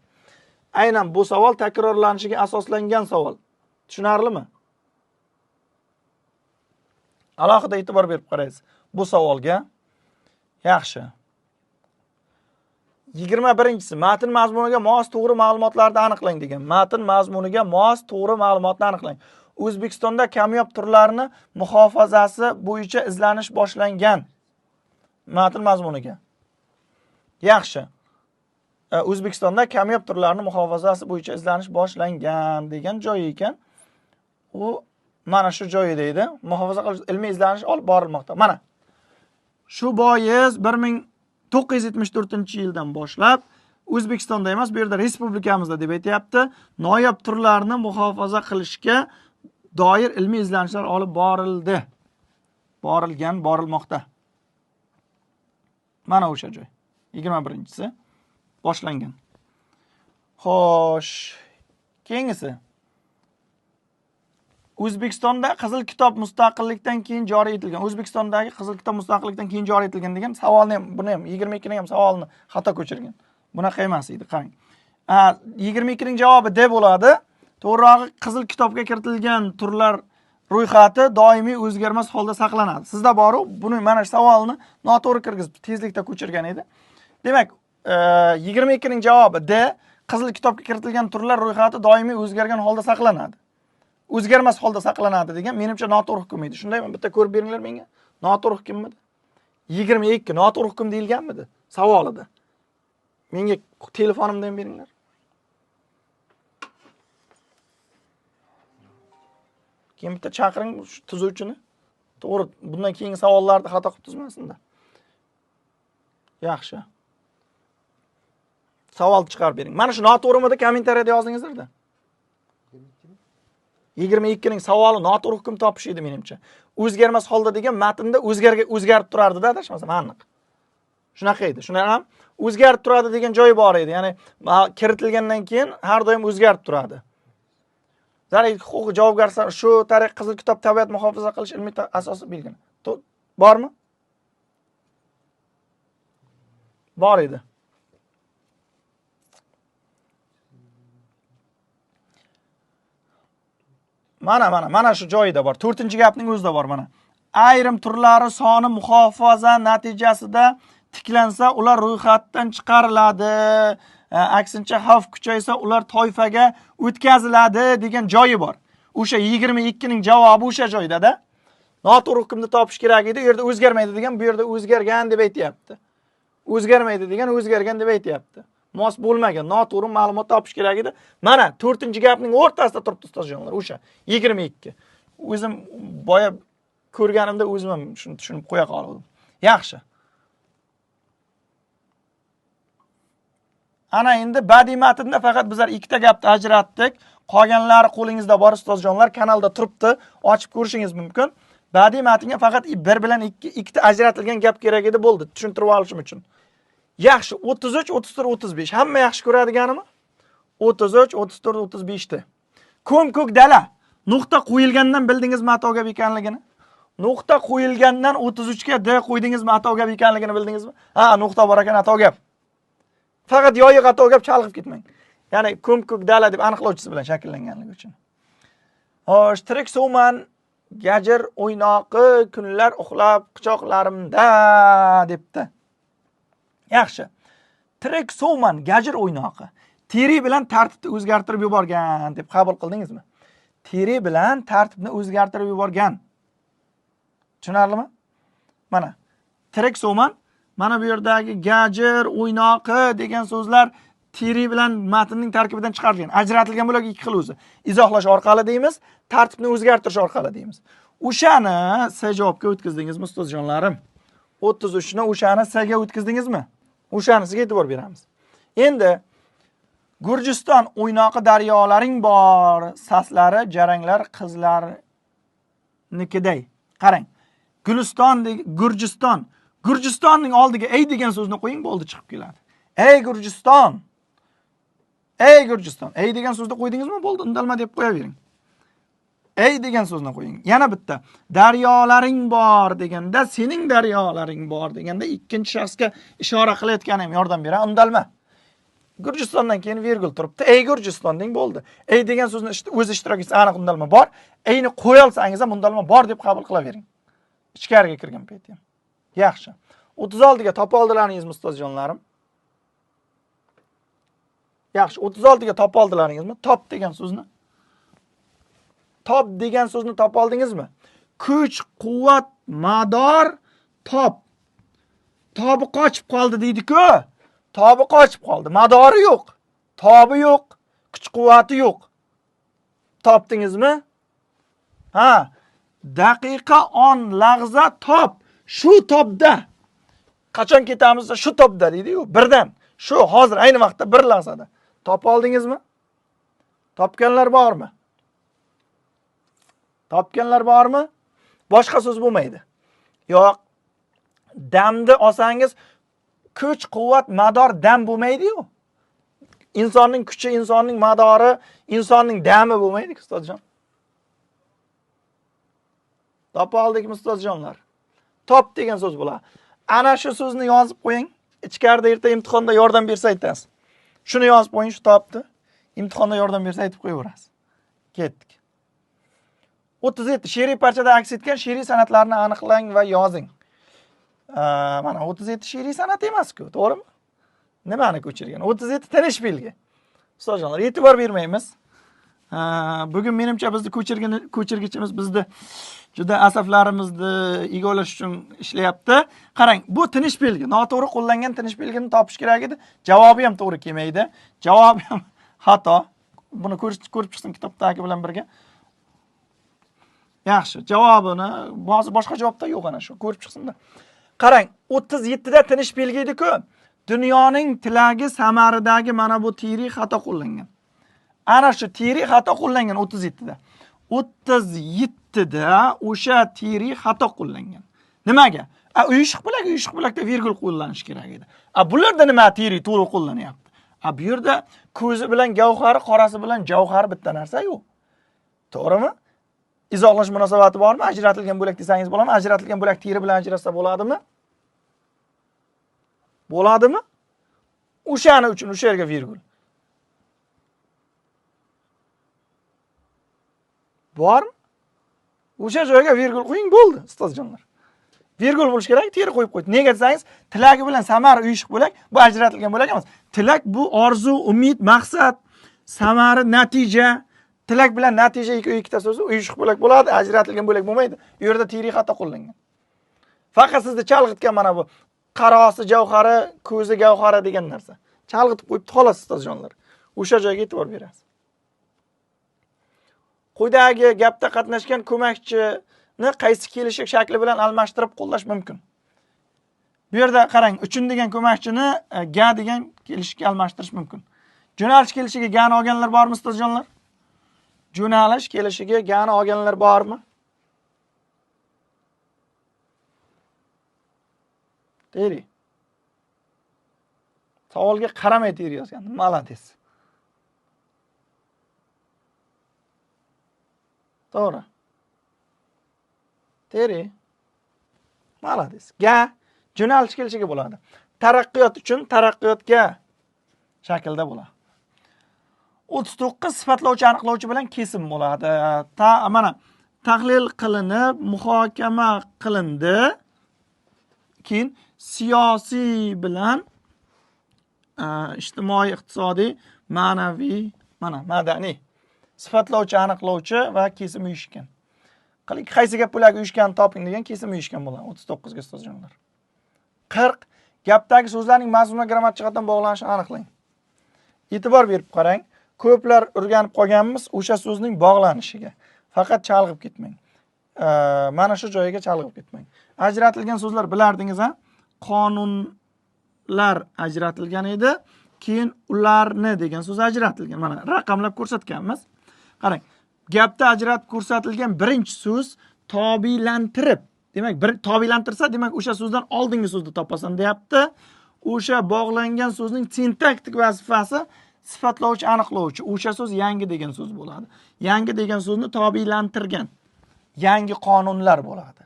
Aynan bu savol takrorlanishiga asoslangan savol. Tushunarlimi? Alohida e'tibor berib qaraysiz bu savolga. Yaxshi. 21-si matn mazmuniga mos to'g'ri ma'lumotlarni aniqlang degan. Matn mazmuniga mos to'g'ri ma'lumotni aniqlang. O'zbekistonda kamyob turlarni muhofazasi bo'yicha izlanish boshlangan. Matn mazmuniga. Yaxshi. O'zbekistonda kamyob turlarni muhofazasi bo'yicha izlanish boshlangan degan joyi ekan. U mana shu joyida edi. Muhofaza qilish ilmiy izlanish olib borilmoqda. Mana. Shu bois 974-yildan boshlab O'zbekistonda emas, bu yerda respublikamizda deb aytayapti, noyob turlarni muhofaza qilishga doir ilmiy izlanishlar olib borildi. Borilmoqda. Mana o'sha joy. 21-si boshlangan. Xo'sh, keyingisi. O'zbekistonda Qizil kitob mustaqillikdan keyin joriy etilgan. O'zbekistondagi Qizil kitob mustaqillikdan keyin joriy etilgan degan savolni ham, buni ham 22 ham savolni xato ko'chirgan. Bunaqa emas edi, qarang. 22 ning javobi D bo'ladi. To'g'rirog'i Qizil kitobga kiritilgan turlar ro'yxati doimiy o'zgarmas holda saqlanadi. Sizda bor-ku, buni mana shu savolni noto'g'ri kirgizib tezlikda ko'chirgan edi. Demak, 22 ning javobi D. Qizil kitobga kiritilgan turlar ro'yxati doimiy o'zgargan holda saqlanadi. O'zgarmas holda saqlanadi degan menimcha noto'g'ri hukm edi. Shundaymi? Bitta ko'rib beringlar menga. Noto'g'ri hukmmidi? 22 noto'g'ri hukm deyilganmidi savolida? Menga telefonimdan beringlar. Keyin bitta chaqiring tuzuvchini. To'g'ri, bundan keyingi savollarni xato qilib tuzmasinda. Yaxshi. Savol chiqarib bering. Mana shu noto'g'rimidi kommentariyada yozingizlar-da. 22 ning savoli noto'g'ri hukm topish edi menimcha. O'zgarmas holda degan matnda o'zgarib turardi-da, adashmasam, aniq. Shunaqa edi. Shundan ham o'zgarib turadi degan joyi bor edi. Ya'ni kiritilgandan keyin har doim o'zgarib turadi. Zarar huquqiy javobgarlar shu tariqa Qizil kitob tabiat muhofaza qilish ilmiy asosi belgilana. Bormi? Bor edi. Mana shu joyida bor. 4-gapning o'zida bor mana. Ayrim turlari soni muhofaza natijasida tiklansa, ular ro'yxatdan chiqariladi. Aksincha xavf kuchaysa, ular toifaga o'tkaziladi degan joyi bor. O'sha 22 ning javobi o'sha joyda-da. Noto'g'ri hukmni topish kerak edi. U yerda o'zgarmaydi degan, bu yerda o'zgargan deb aytayapti. O'zgarmaydi degan, o'zgargan deb aytayapti. Mos bo'lmagan, noto'g'ri ma'lumot topish kerak edi. Mana 4-gapning o'rtasida turibdi ustozjonlar, o'sha 22. O'zim boya ko'rganimda o'zim ham shuni tushunib qo'ya qoldim. Yaxshi. Ana endi badiiy matnda faqat bizlar ikkita gapni ajratdik. Qolganlari qo'lingizda bor ustozjonlar, kanalda turibdi, ochib ko'rishingiz mumkin. Badiiy matnga faqat 1 bilan 2 ta ajratilgan gap kerak edi, bo'ldi, tushuntirib olishim uchun. Yaxshi, 33, 34, 35. Hamma yaxshi ko'radiganimi? 33, 34, 35 ta. Ko'm-ko'k dala. Nuqta qo'yilgandan bildingizmi xato gap ekanligini? Nuqta qo'yilgandan 33 ga D qo'ydingizmi xato gap ekanligini bildingizmi? Ha, nuqta bor ekan, xato gap. Faqat yoyi xato gap chalg'ib ketmang. Ya'ni ko'm-ko'k dala deb aniqlovchisi bilan shakllanganligi uchun. Xo'sh, tirik suvman, gajir o'ynoqi kunlar uxlab quchoqlarimda debdi. Yaxshi. Tirik suvman, gajir o'ynoqi. Teri bilan tartibni o'zgartirib yuborgan deb qabul qildingizmi? Teri bilan tartibni o'zgartirib yuborgan. Tushunarlimi? Mana tirik suvman, mana bu yerdagi gajir, o'ynoqi degan so'zlar teri bilan matnning tarkibidan chiqarilgan. Ajratilgan bo'lgan ikki xil o'zi. Izohlash orqali deymiz, tartibni o'zgartirish orqali deymiz. O'shani S javobga o'tkazdingizmi ustozjonlarim? 33 ni o'shani S ga o'tkazdingizmi? O'shanisiga e'tibor beramiz. Endi Gurjiston o'ynoqi daryolaring bor, saslari, jaranglar qizlarnikiday. Qarang. Gurjiston. Gurjistonning oldiga ey degan so'zni qo'ying, bo'ldi, chiqib keladi. Ey Gurjiston. Ey Gurjiston. Ey degan so'zni qo'ydingizmi? Bo'ldi, undalma deb qo'yavering. Ey degan so'zni qo'ying. Yana bitta. Daryolaring bor deganda, sening daryolaring bor deganda ikkinchi shaxsga ishora qilayotganim yordam beradi. Undalma. Gurjistondan keyin virgul turibdi. Ey Gurjiston deng, bo'ldi. Ey degan so'zni o'z ishtirokchisi aniq undalma bor. Eyni qo'ya olsangiz ham undalma bor deb qabul qilavering. Ichkariga kirgan payt ham. Yaxshi. 36 ga topa oldilaringizmi ustozjonlarim? Yaxshi, 36 ga topa oldilaringizmi? Top degan so'zni. Top degan so'zni topa oldingizmi? Kuch, quvvat, mador, top. Tobi qochib qoldi deydi-ku. Tobi qochib qoldi. Madori yo'q. Tobi yo'q. Kuch-quvvati yo'q. Topdingizmi? Ha. Daqiqa, on, lahza, top. Shu topda. Qachon ketamiz shu topda deydi-yu, birdan. Shu hozir ayni vaqtda bir lahzada. Topa oldingizmi? Topganlar bormi? Topganlar bormi? Boshqa so'z bo'lmaydi. Yo'q. Damni olsangiz, kuch, quvvat, mador dam bo'lmaydi-yu. İnsonning kuchi, insonning madori, insonning dami bo'lmaydi, ustozjon. Topa oldikmi, ustozjonlar? Top degan so'z bo'ladi. Ana shu so'zni yozib qo'ying. Ichkarida erta imtihonda yordam bersa aytasiz. Shuni yozib qo'ying, shu topni. Imtihonda yordam bersa aytib qo'yaverasiz. Ketdik. 37 she'riy parchada aks etgan she'riy san'atlarni aniqlang va yozing. Mana 37 she'riy san'at emas-ku, to'g'rimi? Nimani ko'chirgan? 37 tanish belgi. Ustozjonlar, e'tibor bermaymiz. Bugun menimcha bizni ko'chirgichimiz bizni juda asablarimizni egolash uchun ishlayapti. Qarang, bu tinish belgi. Noto'g'ri qo'llangan tinish belgini topish kerak edi. Javobi ham to'g'ri kelmaydi. Javobi ham xato. Buni ko'rib chiqsin kitobdagi bilan birga. Yaxshi, javobini boshqa javobda yo'q ana shu. Ko'rib chiqsinda. Qarang, 37 da tinish belgi edi-ku. Dunyoning tilagi samaridagi mana bu tiriy xato qo'llangan. Ana shu tiriy xato qo'llangan 37 da. 37 da o'sha tiriy xato qo'llangan. Nimaga? Uyushq bo'lakda virgul qo'llanish kerak edi. Bularda nima tiriy to'g'ri qo'llanyapti? Bu yerda ko'zi bilan gavhari, qorasi bilan javhari bitta narsa yo'q. To'g'rimi? Izohlash munosabati bormi? Ajratilgan bo'lak desangiz bo'ladimi? Ajratilgan bo'lak tiri bilan ajratsa bo'ladimi? Bo'ladimi? O'shani uchun o'sha yerga virgul. Bormi? O'sha joyga virgul qo'ying bo'ldi, ustozjonlar. Virgul bo'lish kerak, teri qo'yib qo'ydi. Nega desangiz, tilagi bilan samar uyushq bo'lak, bu ajratilgan bo'lak emas. Tilak bu orzu, umid, maqsad, samari, natija. Tilak bilan natija ikkita so'zi uyushq bo'lak bo'ladi, ajratilgan bo'lak bo'lmaydi. Bu yerda tiriy xato qo'llangan. Faqat sizni chalg'itgan mana bu qarosi javhari, ko'zi gavhari degan narsa. Chalg'itib qo'yibdi xolos, ustozjonlar. O'sha joyga e'tibor berasiz. Quyidagi gapda qatnashgan ko'makchini qaysi kelishik shakli bilan almashtirib qo'llash mumkin? Bu yerda qarang, uchun degan ko'makchini ga degan kelishikka almashtirish mumkin. Jo'nalish kelishiga gani olganlar bormi, ustozjonlar? Jo'nalish kelishiga gani olganlar bormi? Teri. Savolga qaramay teri yozgan. Malades. To'g'ri. Teri. Malades. Ga jo'nalish kelishiga bo'ladi. Taraqqiyot uchun taraqqiyotga shaklda bo'ladi. 39 sifatlovchi aniqlovchi bilan kesim bo'ladi. Mana tahlil qilinib, muhokama qilindi. Keyin siyosiy bilan ijtimoiy, iqtisodiy, ma'naviy, madaniy sifatlovchi, aniqlovchi va kesim uyushgan. Qaysi gap bo'lagi uyushgan toping degan kesim uyushgan bo'ladi 39 ga ustozjonlar. 40 gapdagi so'zlarning mazmuni grammatik jihatdan bog'lanishini aniqlang. E'tibor berib qarang. Ko'plar o'rganib qolganmiz o'sha so'zning bog'lanishiga. Faqat chalg'ib ketmang. Mana shu joyiga chalg'ib ketmang. Ajratilgan so'zlar bilardingiz-a? Qonunlar ajratilgan edi, keyin ularni degan so'z ajratilgan. Mana raqamlab ko'rsatganmiz. Qarang, gapda ajratib ko'rsatilgan birinchi so'z tobilantirib. Demak, bir tobilantirsa, demak o'sha so'zdan oldingi so'zni topasan deyapti. O'sha bog'langan so'zning sintaktik vazifasi sifatlovchi, aniqlovchi. O'sha so'z yangi degan so'z bo'ladi. Yangi degan so'zni tobilantirgan. Yangi qonunlar bo'ladi.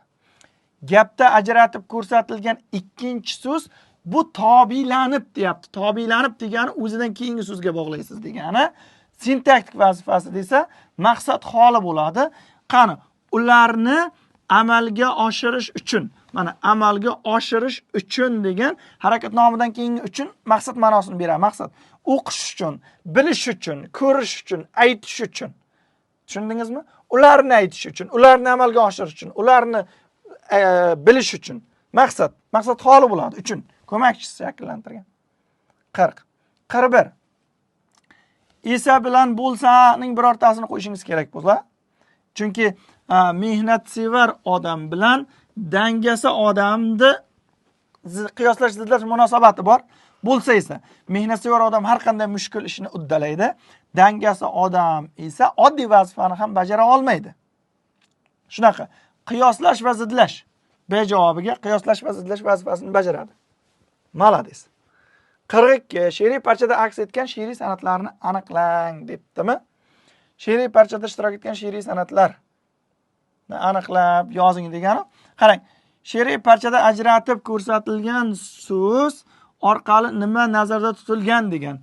Gapda ajratib ko'rsatilgan ikkinchi so'z bu tobilanib deyapti. Tobilanib degani o'zidan keyingi so'zga bog'laysiz degani. Sintaktik vazifasi desa maqsad holi bo'ladi. Qani, ularni amalga oshirish uchun. Mana amalga oshirish uchun degan harakat nomidan keyingi uchun maqsad ma'nosini beradi. Maqsad o'qish uchun, bilish uchun, ko'rish uchun, aytish uchun. Tushundingizmi? Ularni aytish uchun, ularni amalga oshirish uchun, ularni bilish uchun. Maqsad holi bo'ladi uchun. Ko'makchisi shakllantirgan. 40. 41. Esa bilan bo'lsaning birortasini qo'yishingiz kerak bo'lsa. Chunki mehnatsevar odam bilan dangasa odamni qiyoslash zidlash munosabati bor bo'lsa esa, mehnatsevar odam har qanday mushkul ishni uddalaydi. Dangasa odam esa oddiy vazifani ham bajara olmaydi. Shunaqa qiyoslash va zidlash B javobiga qiyoslash va zidlash vazifasini bajaradi. Malades. 42 she'riy parchada aks etgan she'riy san'atlarni aniqlang debdimi? She'riy parchada ishtirok etgan she'riy san'atlar aniqlab yozing degani. Qarang, she'riy parchada ajratib ko'rsatilgan so'z orqali nima nazarda tutilgan degan.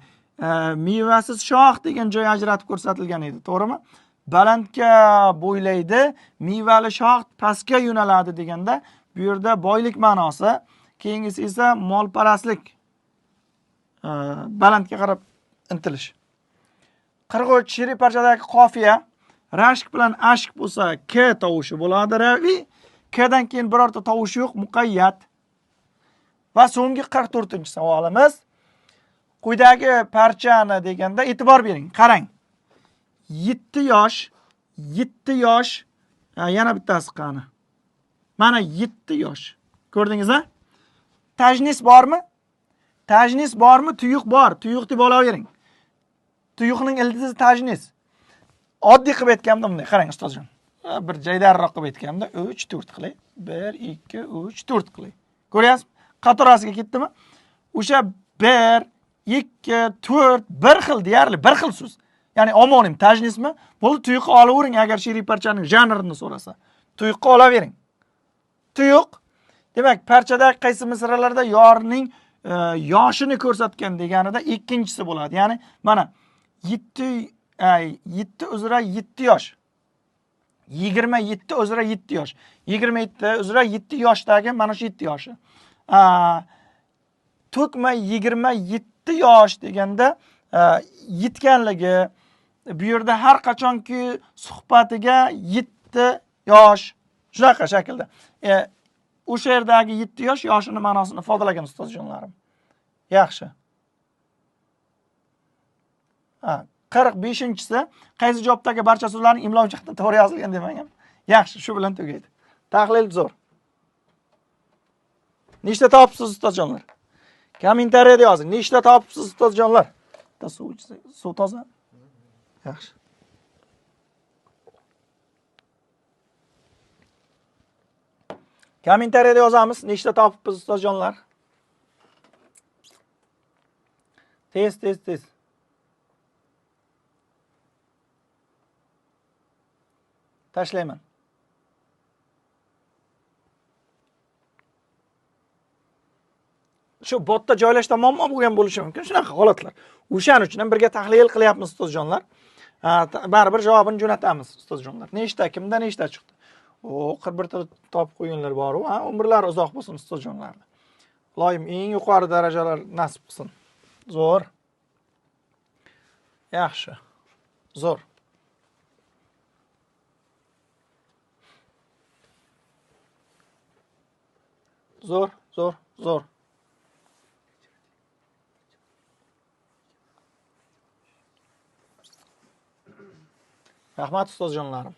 Mevasiz shox degan joy ajratib ko'rsatilgan edi, to'g'rimi? Balandga bo'ylaydi, mevali shox pastga yo'naladi deganda, bu yerda boylik ma'nosi, keyingisi esa molparastlik. Balandga qarab intilish. 43 she'riy parchadagi qofiya rashk bilan ashk bo'lsa k tovushi bo'ladi ravi. Kdan keyin birorta tovush yo'q, muqayyat. Va so'nggi 44-savolimiz. Quyidagi parchani deganda e'tibor bering. Qarang. 7 yosh, yana bittasi qani. Mana 7 yosh. Ko'rdingizmi? Tajnis bormi? Tajnis bormi? Tuyuq bor. Tuyuq deb olavering. Tuyuqning ildizi tajnis. Oddiy qilib aytganda bunday. Qarang ustozjon. Bir jaydarroq qilib aytganda 3-4 qilay. 1 2 3 4 qilay. Ko'ryapsizmi? Qatorasiga ketdimi? O'sha 1 2 4 bir xil deyarli bir xil so'z. Ya'ni omonim tajnismi? Bo'ldi, tuyuqni olavering agar she'riy parchaning janrini so'rasa. Tuyuqni olavering. Tuyuq demak, parchada qaysi misralarda yorning yoshini ko'rsatgan deganida ikkinchisi bo'ladi. Ya'ni mana 7 uzra 7 yosh. 27 uzra 7 yosh. 27 uzra 7 yoshdagi mana shu 7 yoshi. To'kma 27 yosh deganda yetganligi, bu yerda har qachonki suhbatiga 7 yosh shunaqa shaklda. O'sha yerdagi 7 yosh yoshini ma'nosini ifodalagan ustozjonlarim. Yaxshi. 45-si qaysi javobdagi barcha so'zlarning imlo jihatdan to'g'ri yozilgan demagan. Yaxshi, shu bilan tugaydi. Tahlil zo'r. Nechta topibsiz ustozjonlar? Kommentariyada yozing. Nechta topibsiz ustozjonlar? Suv toza? Yaxshi. Kommentariyada yozamiz. Nechta topibsiz ustozjonlar? Tez. Tashlayman. Shu botda joylashda muammo bo'lgan bo'lishi mumkin, shunaqa holatlar. O'shaning uchun ham birga tahlil qilyapmiz ustozjonlar. Baribir javobini jo'natamiz ustozjonlar. Nechta, kimda nechta chiqdi? 41 ta topib qo'yganlar bor, umrlari uzoq bo'lsin ustozjonlarning. Iloyim eng yuqori darajalar nasib qilsin. Zo'r. Yaxshi. Zo'r. Zo'r. Rahmat ustozjonlarim.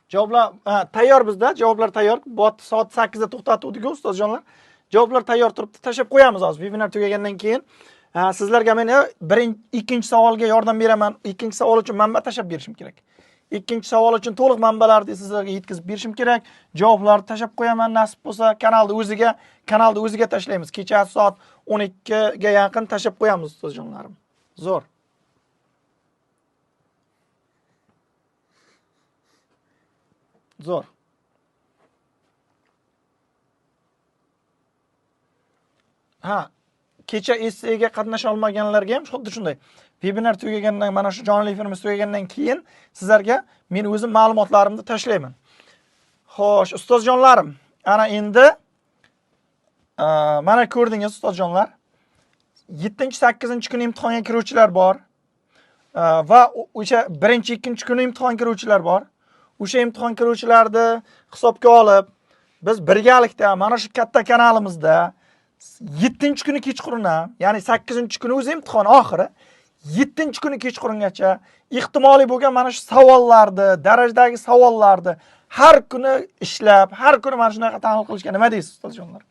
Javoblar tayyor bizda, javoblar tayyor. Bot soat 8 da to'xtatdik ustozjonlar. Javoblar tayyor turibdi. Tashab qo'yamiz hozir. Webinar tugagandan keyin sizlarga men ikkinchi savolga yordam beraman. Ikkinchi savol uchun manba tashab berishim kerak. Ikkinchi savol uchun to'liq manbalarni sizlarga yetkazib berishim kerak. Javoblarni tashab qo'yaman, nasib bo'lsa kanalda o'ziga tashlaymiz. Kecha soat 12 ga yaqin tashab qo'yamiz ustozjonlarim. Zo'r. Zo'r. Kecha essega qatnasha olmaganlarga ham xuddi shunday. Webinar tugagandan, mana shu jonli efirimiz tugagandan keyin sizlarga men o'zim ma'lumotlarimni tashlayman. Xo'sh, ustozjonlarim, ana endi mana ko'rdingiz ustozjonlar. 7-8 kuni imtihonga kiruvchilar bor. Va o'sha 1-2 kuni imtihon kiruvchilar bor. O'sha imtihon kiruvchilarni hisobga olib, biz birgalikda mana shu katta kanalimizda 7-kuni kechqurun ham, ya'ni 8-kuni o'zi imtihon oxiri, 7-kuni kechqurungacha ehtimoliy bo'lgan mana shu savollarni, darajadagi savollarni har kuni ishlab, har kuni mana shunaqa tahlil qilishga nima deysiz ustozjonlar?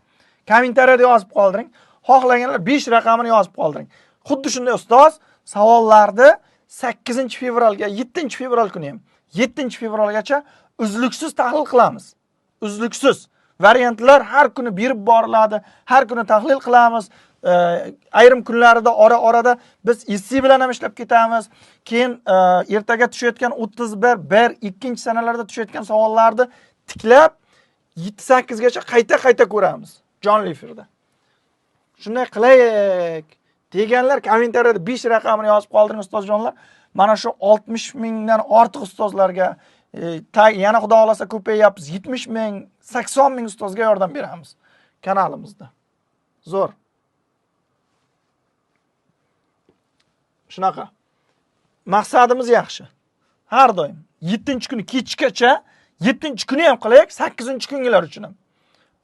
kommentariyada yozib qoldiring. Xohlaganlar 5 raqamini yozib qoldiring. Xuddi shunday ustoz savollarni 8-fevralga, 7-fevral kuni ham 7-fevralgacha uzluksiz tahlil qilamiz. Uzluksiz. Variantlar har kuni berib boriladi. Har kuni tahlil qilamiz. Ayrim kunlarida ora-orada biz issi bilan ham ishlab ketamiz. Keyin ertaga tushayotgan 31, 2 sanalarda tushayotgan savollarni tiklab 7-8 gacha qayta ko'ramiz jonli efirda. Shunday qilaylik deganlar kommentariyada 5 raqamini yozib qoldiring ustozjonlar. Mana shu 60 mingdan ortiq ustozlarga yana xudo xolasa ko'payyapmiz. 70 ming, 80 ming ustozga yordam beramiz kanalimizda. Zo'r. Shunaqa. Maqsadimiz yaxshi. Har doim 7-kuni kechgacha 7-kuni ham qilaylik, 8-kungilar uchun ham.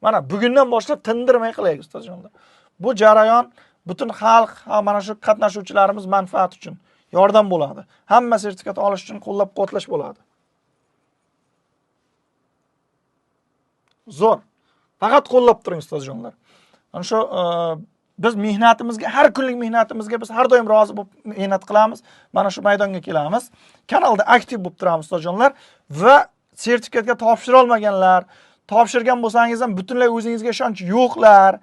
Mana bugundan boshlab tindirmay qilaylik ustozjonlar. Bu jarayon butun xalq, mana shu qatnashuvchilarimiz manfaat uchun yordam bo'ladi. Hamma sertifikat olish uchun qo'llab-quvvatlash bo'ladi. Zo'r. Faqat qo'llab turing ustozjonlar. Ana shu biz mehnatimizga, har kunlik mehnatimizga biz har doim rozi bo'lib mehnat qilamiz. Mana shu maydonga kelamiz. Kanalda aktiv bo'lib turamiz ustozjonlar va sertifikatga topshira olmaganlar, topshirgan bo'lsangiz ham butunlay o'zingizga ishonch yo'qlar,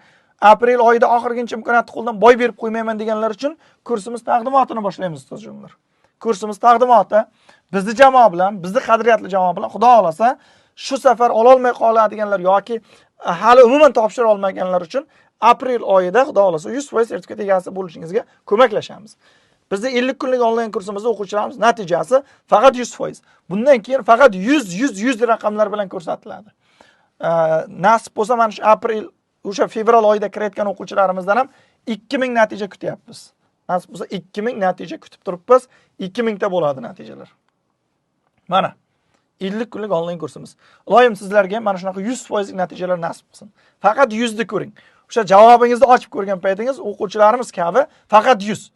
aprel oyida oxirgincha imkoniyatni qo'ldan boy berib qo'ymayman deganlar uchun kursimiz taqdimotini boshlaymiz ustozjonlar. Kursimiz taqdimoti bizni jamoa bilan, bizni qadriyatli jamoa bilan xudo xolasa shu safar ola olmay qoladiganlar yoki hali umuman topshira olmaganlar uchun aprel oyida xudo xolasa 100% sertifikat egasi bo'lishingizga ko'maklashamiz. Bizda 50 kunlik onlayn kursimizda o'quvchilarimiz natijasi faqat 100%. Bundan keyin faqat 100 raqamlar bilan ko'rsatiladi. Nasib bo'lsa mana shu aprel, o'sha fevral oyida kirayotgan o'quvchilarimizdan ham 2000 natija kutyapmiz. Nasib bo'lsa 2000 natija kutib turibmiz. 2000 ta bo'ladi natijalar. Mana 50 kunlik onlayn kursimiz. Iloyim sizlarga mana shunaqa 100% natijalar nasib qilsin. Faqat 100 ni ko'ring. O'sha javobingizni ochib ko'rgan paytingiz o'quvchilarimiz kabi faqat 100.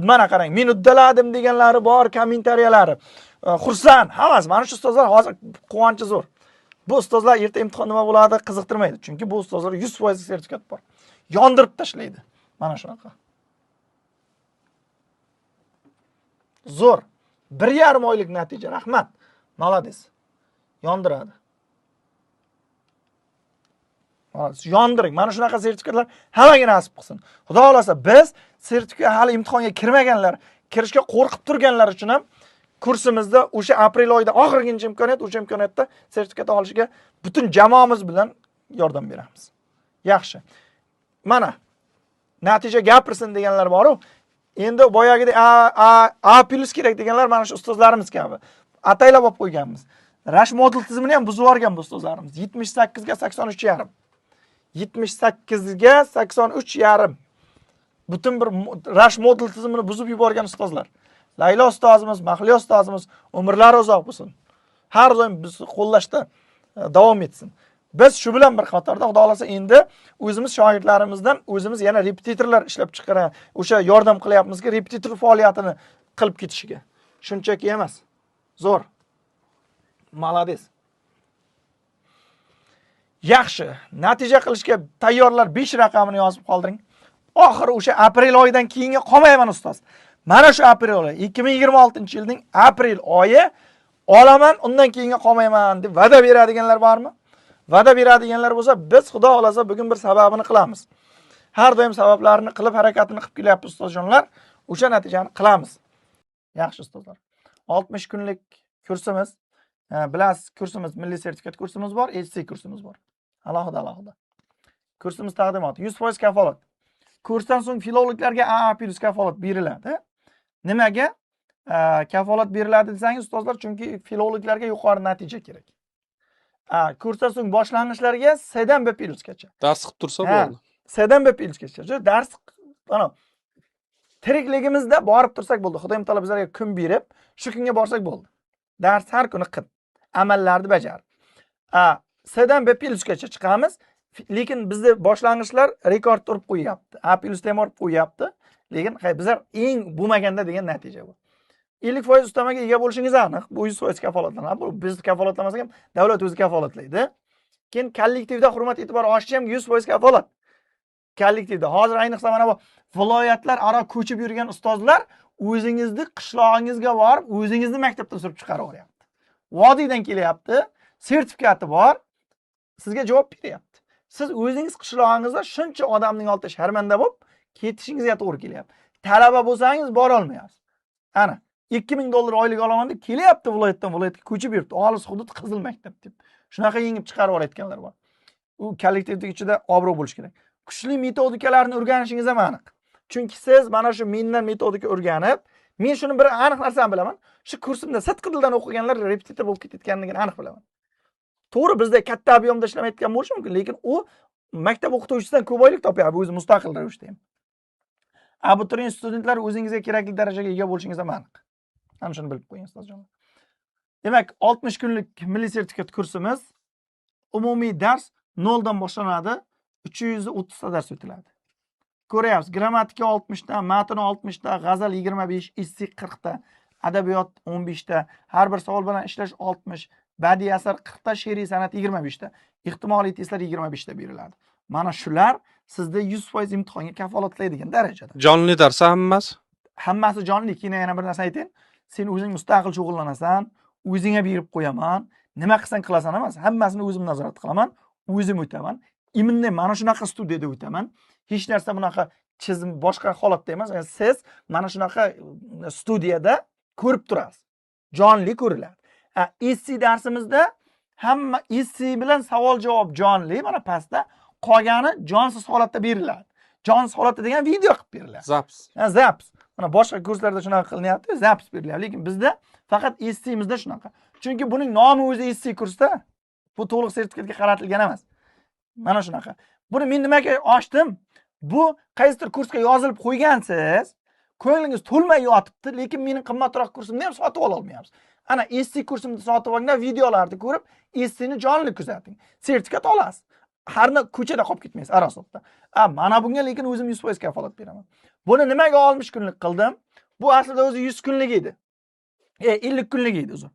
Mana qarang, men uddaladim deganlari bor, kommentariyalari. Xursand, hammasi. Mana shu ustozlar hozir quvonchi zo'r. Bu ustozlar erta imtihon nima bo'ladi qiziqtirmaydi. Chunki bu ustozlar 100% sertifikat bor. Yondirib tashlaydi. Mana shunaqa. Zo'r. 1,5 oylik natija, rahmat. Malades. Yondiradi. Yondiring. Mana shunaqa sertifikatlar hammaga nasib qilsin. Xudo xolasa biz sertifikat hali imtihonga kirmaganlar, kirishga qo'rqib turganlar uchun ham kursimizda o'sha aprel oyida oxirgi imkoniyat, o'sha imkoniyatda sertifikat olishiga butun jamoamiz bilan yordam beramiz. Yaxshi. Mana natija gapirsin deganlar bor-ku. Endi boyagidek A+ kerak deganlar mana shu ustozlarimiz kabi ataylab olib qo'yganmiz. Rash modul tizimini ham buzib yuborgan bu ustozlarimiz. 78 ga 83,5. 78 ga 83,5. Butun bir rash modul tizimini buzib yuborgan ustozlar. Laylo ustozimiz, Mahliyo ustozimiz umrlari uzoq bo'lsin. Har doim bizni qo'llashda davom etsin. Biz shu bilan bir qatorda xudo xolasa endi o'zimiz shogirdlarimizdan o'zimiz yana repetitorlar ishlab chiqaran, o'sha yordam qilyapmizki, repetitor faoliyatini qilib ketishiga. Shunchaki emas. Zo'r. Malades. Yaxshi. Natija qilishga tayyorlar 5 raqamini yozib qoldiring. Oxiri o'sha aprel oyidan keyinga qolmayman ustoz. Mana shu aprel oyi, 2026-yilning aprel oyi olaman, undan keyinga qolmayman deb va'da beradiganlar bormi? Va'da beradiganlar bo'lsa, biz xudo xolasa bugun bir sababini qilamiz. Har doim sabablarini qilib harakatini qilib kelyapmiz ustozjonlar. O'sha natijani qilamiz. Yaxshi ustozlar. 60 kunlik kursimiz, bilasiz, kursimiz milliy sertifikat kursimiz bor, HC kursimiz bor. Alohida. Kursimiz taqdimoti 100% kafolat. Kursdan so'ng filologlarga A+ kafolat beriladi. Nimaga kafolat beriladi desangiz ustozlar, chunki filologlarga yuqori natija kerak. Kursdan so'ng boshlang'ichlarga C dan B+ gacha. Dars qilib tursa bo'ladi. C dan B+ gacha. Dars mana tirikligimizda borib tursak bo'ldi. Xudoyim taolo bizlarga kun berib, shu kunga borsak bo'ldi. Dars har kuni qil, amallarni bajar. C dan B+ gacha chiqamiz. Lekin bizda boshlang'ichlar rekord turib qo'yapti. A+ ham urib qo'yapti. Lekin bizlar eng bo'lmaganda degan natija bu. 50% ustamaga ega bo'lishingiz aniq. Bu 100% kafolatlanadi. Bu biz kafolatlamasak ham davlat o'zi kafolatlaydi. Keyin kollektivda hurmat e'tibor oshishi ham 100% kafolat. Kollektivda. Hozir ayniqsa mana bu viloyatlar aro ko'chib yurgan ustozlar o'zingizni qishlog'ingizga borib, o'zingizni maktabdan surib chiqarib olyapti. Vodiydan kelyapti, sertifikati bor, sizga javob beryapti. Siz o'zingiz qishlog'ingizda shuncha odamning oldida sharmanda bo'lib, ketishingizga to'g'ri kelyapti. Talaba bo'lsangiz bora olmayapsiz. Ana, $2000 oylik olaman deb kelyapti viloyatdan viloyatga ko'chib yuribdi. Olis hudud Qizil maktab deb. Shunaqa yengib chiqarib olayotganlar bor. U kollektivning ichida obro' bo'lish kerak. Kuchli metodikalarni o'rganishingiz ham aniq. Chunki siz mana shu mendan metodika o'rganib, men shuni bir aniq narsani bilaman. Shu kursimda sidqi dildan o'qiganlar repetitor bo'lib ketayotganligini aniq bilaman. To'g'ri, bizda katta ob'yomda ishlamayotgan bo'lishi mumkin, lekin u maktab o'qituvchisidan ko'p oylik topyapti o'zi mustaqil ravishda ham. Abituriyent studentlar o'zingizga kerakli darajaga ega bo'lishingiz ham aniq. Ham shuni bilib qo'ying ustozjonlar. Demak, 60 kunlik milliy sertifikat kursimiz umumiy dars 0 dan boshlanadi, 330 ta dars o'tiladi. Ko'ryapsiz, grammatika 60 ta, matn 60 ta, g'azal 25, essiy 40 ta, adabiyot 15 ta, har bir savol bilan ishlash 60, badiiy asar 40 ta, she'riy san'at 25 ta, ehtimoliy testlar 25 ta beriladi. Mana shular sizda 100% imtihonga kafolatlaydigan darajada. Jonli dars hammasi? Hammasi jonli. Keyin yana bir narsa aytayin. Sen o'zing mustaqil shug'ullanasan, o'zingga berib qo'yaman, nima qilsang qilasan emas, hammasini o'zim nazorat qilaman, o'zim o'taman. Iminda mana shunaqa studiyada o'taman. Hech narsa bunaqa chizim boshqa holatda emas. Yani siz mana shunaqa studiyada ko'rib turasiz. Jonli ko'riladi. Essiy darsimizda hamma essiy bilan savol javob jonli, mana pastda qolgani jonsiz holatda beriladi. Jonsiz holatda degan video qilib beriladi. Zaps. Zaps. Mana boshqa kurslarda shunaqa qilinyapti, zaps beriladi, lekin bizda faqat essiyimizda shunaqa. Chunki buning nomi o'zi essiy kursda. Bu to'liq sertifikatga qaratilgan emas. Mana shunaqa. Buni men nimaga ochdim? Bu qaysidir kursga yozilib qo'ygansiz, ko'nglingiz to'lmay yotibdi, lekin mening qimmatroq kursimni ham sotib ola olmayapsiz. Ana essiy kursimni sotib olganda videolarni ko'rib, essiyni jonli kuzating. Sertifikat olasiz. Harna ko'chada qolib ketmaysiz arasotda. Mana bunga lekin o'zim 100% kafolat beraman. Buni nimaga 60 kunlik qildim? Bu aslida o'zi 100 kunlik edi. 50 kunlik edi o'zi.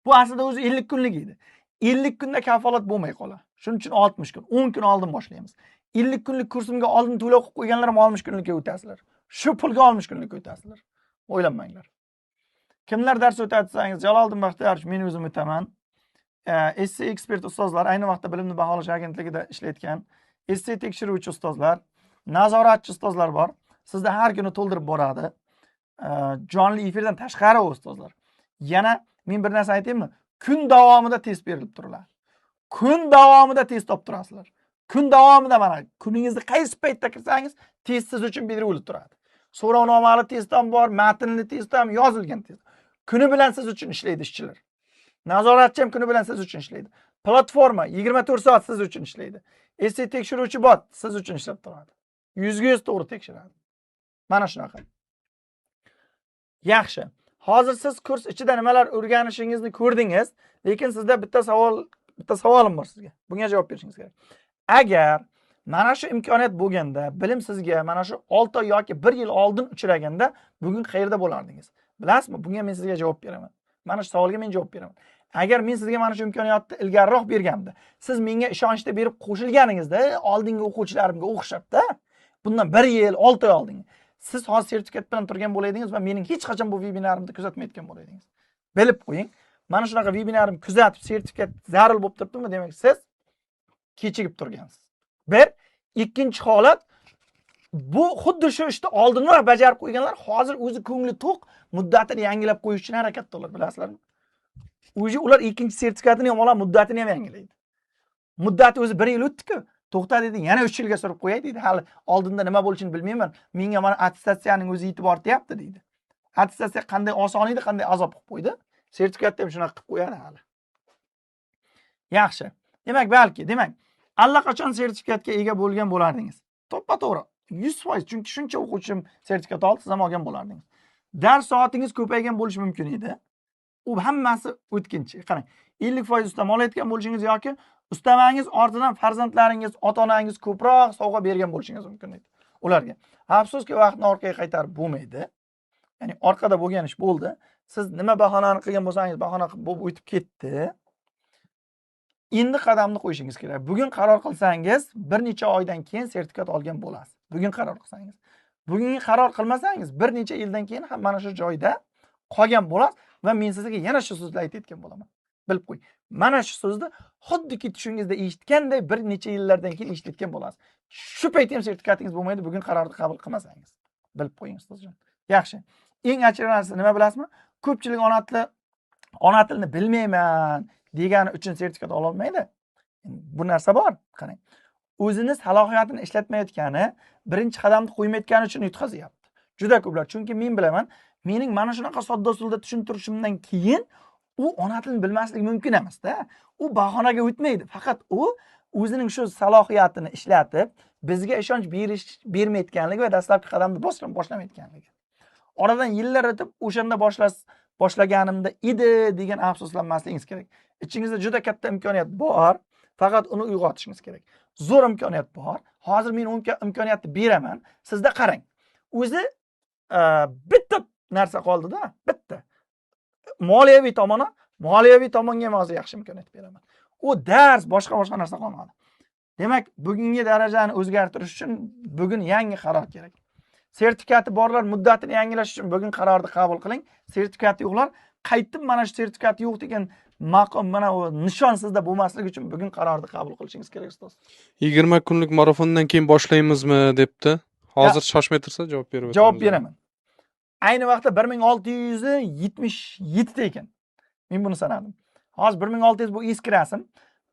Bu aslida o'zi 50 kunlik edi. 50 kunda kafolat bo'lmay qoladi. Shuning uchun 60 kun. 10 kun oldin boshlaymiz. 50 kunlik kursimga oldin to'lov qilib qo'yganlar ham 60 kunlikka o'tasizlar. Shu pulga 60 kunlikka o'tasizlar. O'ylanmanglar. Kimlar dars o'tadi desangiz, Jaloliddin Baxtiyorovich men o'zim o'taman. Essay ekspert ustozlar, ayni vaqtda bilimni baholash agentligida ishlayotgan essay tekshiruvchi ustozlar, nazoratchi ustozlar bor. Sizda har kuni to'ldirib boradi. Jonli efirdan tashqari ustozlar. Yana men bir narsa aytaymi? Kun davomida test berilib turadi. Kun davomida test topib turasizlar. Kun davomida mana kuningizni qaysi paytda kirsangiz, test siz uchun berilib turadi. So'rovnomali test ham bor, matnli test ham, yozilgan test. Kuni bilan siz uchun ishlaydi ishchilar. Nazoratchi ham kuni bilan siz uchun ishlaydi. Platforma 24 soat siz uchun ishlaydi. Essay tekshiruvchi bot siz uchun ishlab turadi. 100% to'g'ri tekshiradi. Mana shunaqa. Yaxshi. Hozir siz kurs ichida nimalar o'rganishingizni ko'rdingiz, lekin sizda bitta savolim bor sizga. Bunga javob berishingiz kerak. Agar mana shu imkoniyat bo'lganda, bilim sizga mana shu 6 oy yoki 1 yil oldin uchraganda, bugun qayerda bo'lardingiz? Bilasizmi? Bunga men sizga javob beraman. Mana shu savolga men javob beraman. Agar men sizga mana shu imkoniyatni ilgariroq berganimda, siz menga ishonchda berib qo'shilganingizda, oldingi o'quvchilarimga o'xshab-da, bundan 1 yil, 6 oy oldin siz hozir sertifikat bilan turgan bo'lardingiz va mening hech qachon bu vebinarimni kuzatmayotgan bo'lardingiz. Bilib qo'ying. Mana shunaqa vebinarimni kuzatib, sertifikat zarur bo'lib turibdimi? Demak, siz kechikib turgansiz. Bir, ikkinchi holat, bu xuddi shu ishni oldinroq bajarib qo'yganlar hozir o'zi ko'ngli to'q muddatini yangilab qo'yish uchun harakatdalar, bilasizlarmi? Ular ikkinchi sertifikatini ham olib, muddatini ham yangilaydi. Muddati o'zi 1 yil o'tdi-ku. To'xta dedi, yana 3 yilga surib qo'yay dedi. Hali oldinda nima bo'lishini bilmayman. Menga mana attestatsiyaning o'zi yetib ortyapti dedi. Attestatsiya qanday oson edi, qanday azob qilib qo'ydi. Sertifikatni ham shunaqa qilib qo'yadi hali. Yaxshi. Demak, allaqachon sertifikatga ega bo'lgan bo'lardingiz. To'ppa-to'g'ri. 100%, chunki shuncha o'quvchim sertifikat oldi, siz ham olgan bo'lardingiz. Dars soatingiz ko'paygan bo'lishi mumkin edi. U hammasi o'tkinchi. Qarang, 50% ustama olayotgan bo'lishingiz yoki ustamangiz ortidan farzandlaringiz, ota-onangiz ko'proq sovg'a bergan bo'lishingiz mumkin edi ularga. Afsuski, vaqtni orqaga qaytarib bo'lmaydi. Ya'ni orqada bo'lgan ish bo'ldi. Siz nima bahonani qilgan bo'lsangiz, bahona qilib o'tib ketdi. endi qadamni qo'yishingiz kerak. Bugun qaror qilsangiz, bir necha oydan keyin sertifikat olgan bo'lasiz. Bugun qaror qilsangiz. Bugungi qaror qilmasangiz, bir necha yildan keyin ham mana shu joyda qolgan bo'lasiz va men sizga yana shu so'zni aytayotgan bo'laman. Bilib qo'ying. Mana shu so'zni xuddiki tushingizda eshitganday bir necha yillardan keyin eshitgan bo'lasiz. Shu payt ham sertifikatingiz bo'lmaydi, bugun qarorni qabul qilmasangiz. Bilib qo'ying ustozjon. Yaxshi. Eng achinarlisi nima bilasizmi? Ko'pchilik ona tilini bilmayman degani uchun sertifikat ola olmaydi. Bu narsa bor. Qarang. O'zini salohiyatini ishlatmayotgani, birinchi qadamni qo'ymayotgani uchun yutqazyapti. Juda ko'plar. Chunki men bilaman, mening mana shunaqa sodda usulda tushuntirishimdan keyin u ona tilini bilmasligi mumkin emas-da. U bahonaga o'tmaydi. Faqat u o'zining shu salohiyatini ishlatib, bizga ishonch bermayotganligi va dastlabki qadamni boshlamayotganligi. Oradan yillar o'tib, o'shanda boshlaganimda edi degan afsuslanmasligingiz kerak. Ichingizda juda katta imkoniyat bor, faqat uni uyg'otishingiz kerak. Zo'r imkoniyat bor. Hozir men imkoniyatni beraman. Sizda qarang. O'zi bitta narsa qoldi-da, bitta. Moliyaviy tomonga ham hozir yaxshi imkoniyat beraman. U dars boshqa narsa qolmadi. Demak, bugungi darajani o'zgartirish uchun bugun yangi qaror kerak. Sertifikati borlar muddatini yangilash uchun bugun qarorni qabul qiling. Sertifikati yo'qlar qaytib mana shu sertifikati yo'q degan maqom mana u nishon sizda bo'lmasligi uchun bugun qarorni qabul qilishingiz kerak ustoz. 20 kunlik marafondan keyin boshlaymizmi debdi. Hozir shoshmay tursa javob berib o'tamiz. Javob beraman. Ayni vaqtda 1677 ta ekan. Men buni sanadim. Hozir 1600 bu eski rasm.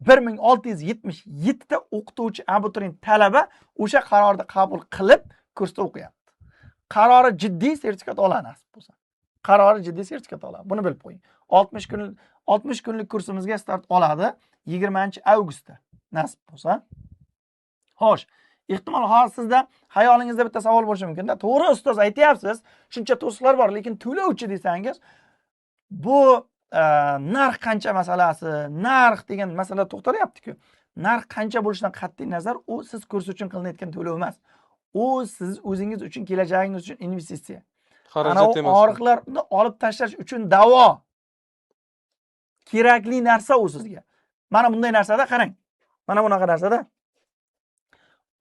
1677 ta o'qituvchi, abituriyent, talaba o'sha qarorni qabul qilib kursda o'qiyapti. Qarori jiddiy sertifikat oladi nasib bo'lsa. Qarori jiddiy sertifikat oladi. Buni bilib qo'ying. 60 kunlik kursimizga start oladi 20-avgustda nasib bo'lsa. Xo'sh, ehtimol hozir sizda xayolingizda bitta savol bo'lishi mumkin-da. To'g'ri ustoz aytayapsiz, shuncha to'siqlar bor, lekin to'lovchi desangiz, bu narx qancha masalasi, narx degan masala to'xtalyapti-ku. Narx qancha bo'lishidan qat'iy nazar, u siz kurs uchun qilinayotgan to'lov emas. U siz o'zingiz uchun, kelajagingiz uchun investitsiya. Xarajat emas. Og'riqlarni olib tashlash uchun davo. Kerakli narsa u sizga. Mana bunday narsada qarang. Mana bunaqa narsada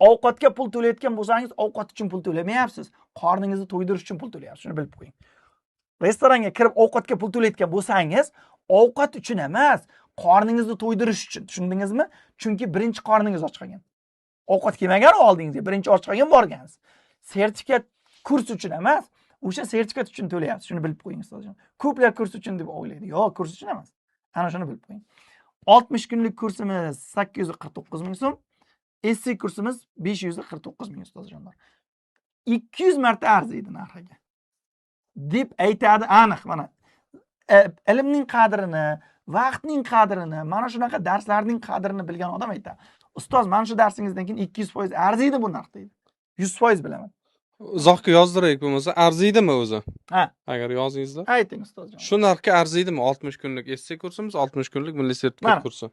ovqatga pul to'layotgan bo'lsangiz, ovqat uchun pul to'lamayapsiz. Qorningizni to'ydirish uchun pul to'layapsiz. Shuni bilib qo'ying. Restoranga kirib ovqatga pul to'layotgan bo'lsangiz, ovqat uchun emas, qorningizni to'ydirish uchun. Tushundingizmi? Chunki birinchi qorningiz och qolgan. Ovqat yemagan oldingizga, birinchi och qolgan borgansiz. Sertifikat kurs uchun emas, o'sha sertifikat uchun to'layapsiz. Shuni bilib qo'ying ustozjon. Ko'plar kurs uchun deb o'ylaydi. Yo'q, kurs uchun emas. Ana shuni bilib qo'ying. 60 kunlik kursimiz 849 ming so'm. Essiy kursimiz 549 ming ustozjonlar. 200 marta arziydi narxiga. Deb aytadi aniq mana. Ilmning qadrini, vaqtning qadrini, mana shunaqa darslarning qadrini bilgan odam aytadi. Ustoz, mana shu darsingizdan keyin 200% arziydi bu narx deydi. 100% bilaman. Uzoqqa yozdiraylik bo'lmasa, arziydimi o'zi? Ha. Agar yozingizda. Ayting ustozjon. Shu narxga arziydimi? 60 kunlik essiy kursimiz, 60 kunlik milliy sertifikat kursi.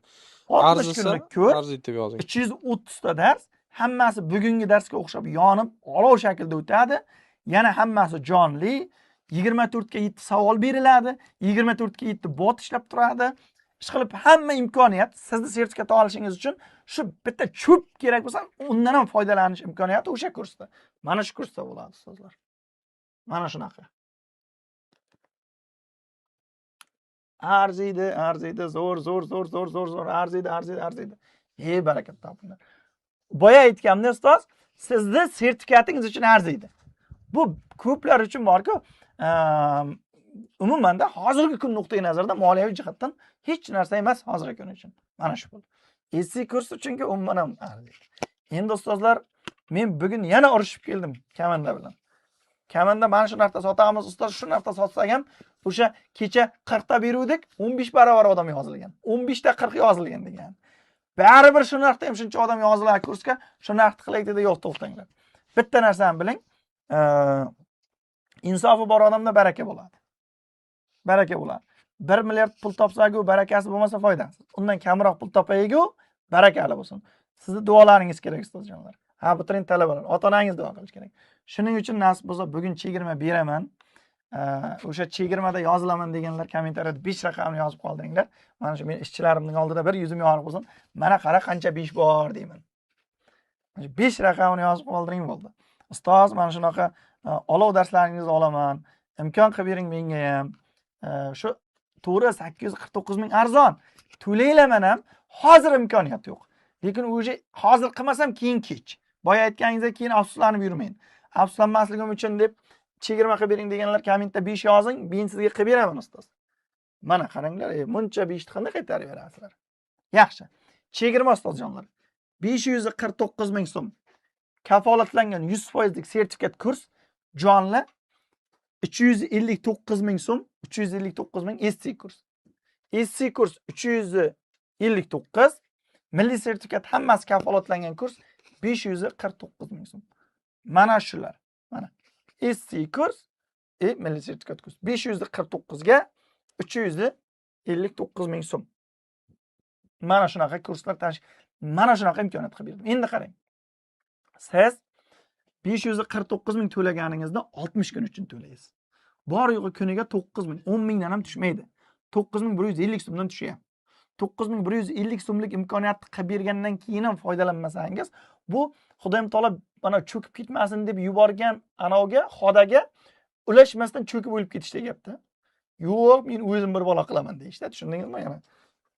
60 kunlik kurs, arziydi deb yozing. 230 ta dars, hammasi bugungi darsga o'xshab yonib, olov shaklda o'tadi. Yana hammasi jonli. 24 ga 7 savol beriladi, 24 ga 7 bot ishlab turadi. Ishqilib hamma imkoniyat sizni sertifikat olishingiz uchun shu bitta cho'p kerak bo'lsa, undan ham foydalanish imkoniyati o'sha kursda. Mana shu kursda bo'ladi ustozlar. Mana shunaqa. Arziydi, zo'r, arziydi. Barakat topinglar. Boya aytganimda ustoz, sizni sertifikatingiz uchun arziydi. Bu ko'plar uchun borku, umumanda hozirgi kun nuqtai nazarda moliyaviy jihatdan hech narsa emas hozirgi kun uchun. Mana shu bo'ldi. Essiy kurs uchunki umuman ham arziydi. Endi ustozlar, men bugun yana urushib keldim kamanda bilan. Kamanda mana shu narxda sotamiz, ustoz, shu narxda sotsak ham o'sha kecha 40 ta beruvdik, 15 barobar odam yozilgan. 15 ta 40 yozilgan degan. Baribir shu narxda ham shuncha odam yozilgan kursga, shu narxni qilaylik dedi, yo'q, to'xtanglar. Bitta narsani biling, insofi bor odamda baraka bo'ladi. Baraka bo'ladi. 1 milliard pul topsa-ku, barakasi bo'lmasa foydasiz. Undan kamroq pul topayigu, barakali bo'lsin. Sizni duolaringiz kerak ustozjonlar. Abituriyent talabalar, ota-onangiz duo qilish kerak. Shuning uchun nasib bo'lsa bugun chegirma beraman. O'sha chegirmada yozilaman deganlar kommentariyada 5 raqamni yozib qoldiringlar. Mana shu men ishchilarimning oldida bir yuzim yorug' bo'lsin. Mana qara qancha 5 bor deyman. 5 raqamini yozib qoldiring bo'ldi. Ustoz, mana shunaqa olov darslaringizni olaman. Imkon qilib bering menga ham. Shu to'g'ri 849 ming arzon. To'laylaman ham, hozir imkoniyat yo'q. Lekin o'sha hozir qilmasam keyin kech. Boya aytganingizdek keyin afsuslanib yurmang. Afsuslanmasligim uchun deb chegirma qilib bering deganlar kommentda 5 yozing, men sizga qilib beraman ustoz. Mana qaranglar, buncha 5 ni qanday qaytarib berasizlar? Yaxshi. Chegirma ustozjonlar. 549 ming so'm. Kafolatlangan 100% lik sertifikat kurs jonli 359 ming so'm, 359 ming SC kurs. SC kurs 359, milliy sertifikat hammasi kafolatlangan kurs 549 ming so'm. Mana shular. Mana SC kurs milliy sertifikat kurs 549 ga 359 ming so'm. Mana shunaqa kurslar mana shunaqa imkoniyat qilib berdim. Endi qarang. Siz 549 ming to'laganingizda 60 kun uchun to'laysiz. Bor yo'g'i kuniga 9 ming, 10 mingdan ham tushmaydi. 9150 so'mdan tushyapti. 9150 so'mlik imkoniyatni qilib bergandan keyin ham foydalanmasangiz, bu Xudoyim taolo mana cho'kib ketmasin deb yuborgan anavga, xodaga ulashmasdan cho'kib o'lib ketish deyapti. Yo'q, men o'zim bir bola qilaman deyishdi. Tushundingizmi? Yana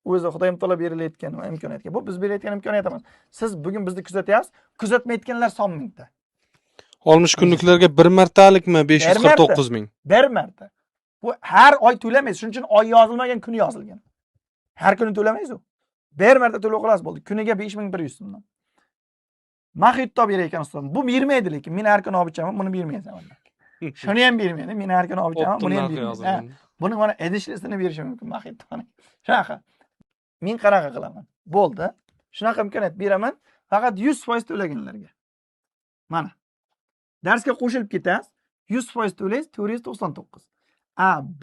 o'zi Xudoyim taolo berilayotgan imkoniyatga. Bu biz berayotgan imkoniyat emas. Siz bugun bizni kuzatyapsiz, kuzatmayotganlar son mingta. 60 kunliklarga bir martalikmi 549 ming? Bir marta. Bu har oy to'lamaysiz. Shuning uchun oy yozilmagan, kuni yozilgan. Har kuni to'lamaysiz u. Bir marta to'lov qilasiz bo'ldi. Kuniga 5100 so'mdan. Mahitto berar ekan ustoz. Bu bermaydi lekin. Men har kuni olib ichaman, buni bermaysan. Shuni ham bermaydi. Men har kuni olib ichaman, buni ham bermaydi. Buni mana idishlisini berishi mumkin Mahittoni. Shunaqa. Men qanaqa qilaman? Bo'ldi. Shunaqa imkoniyat beraman, faqat 100% to'laganlarga. Mana. Darsga qo'shilib ketasiz, 100% to'laysiz, 499.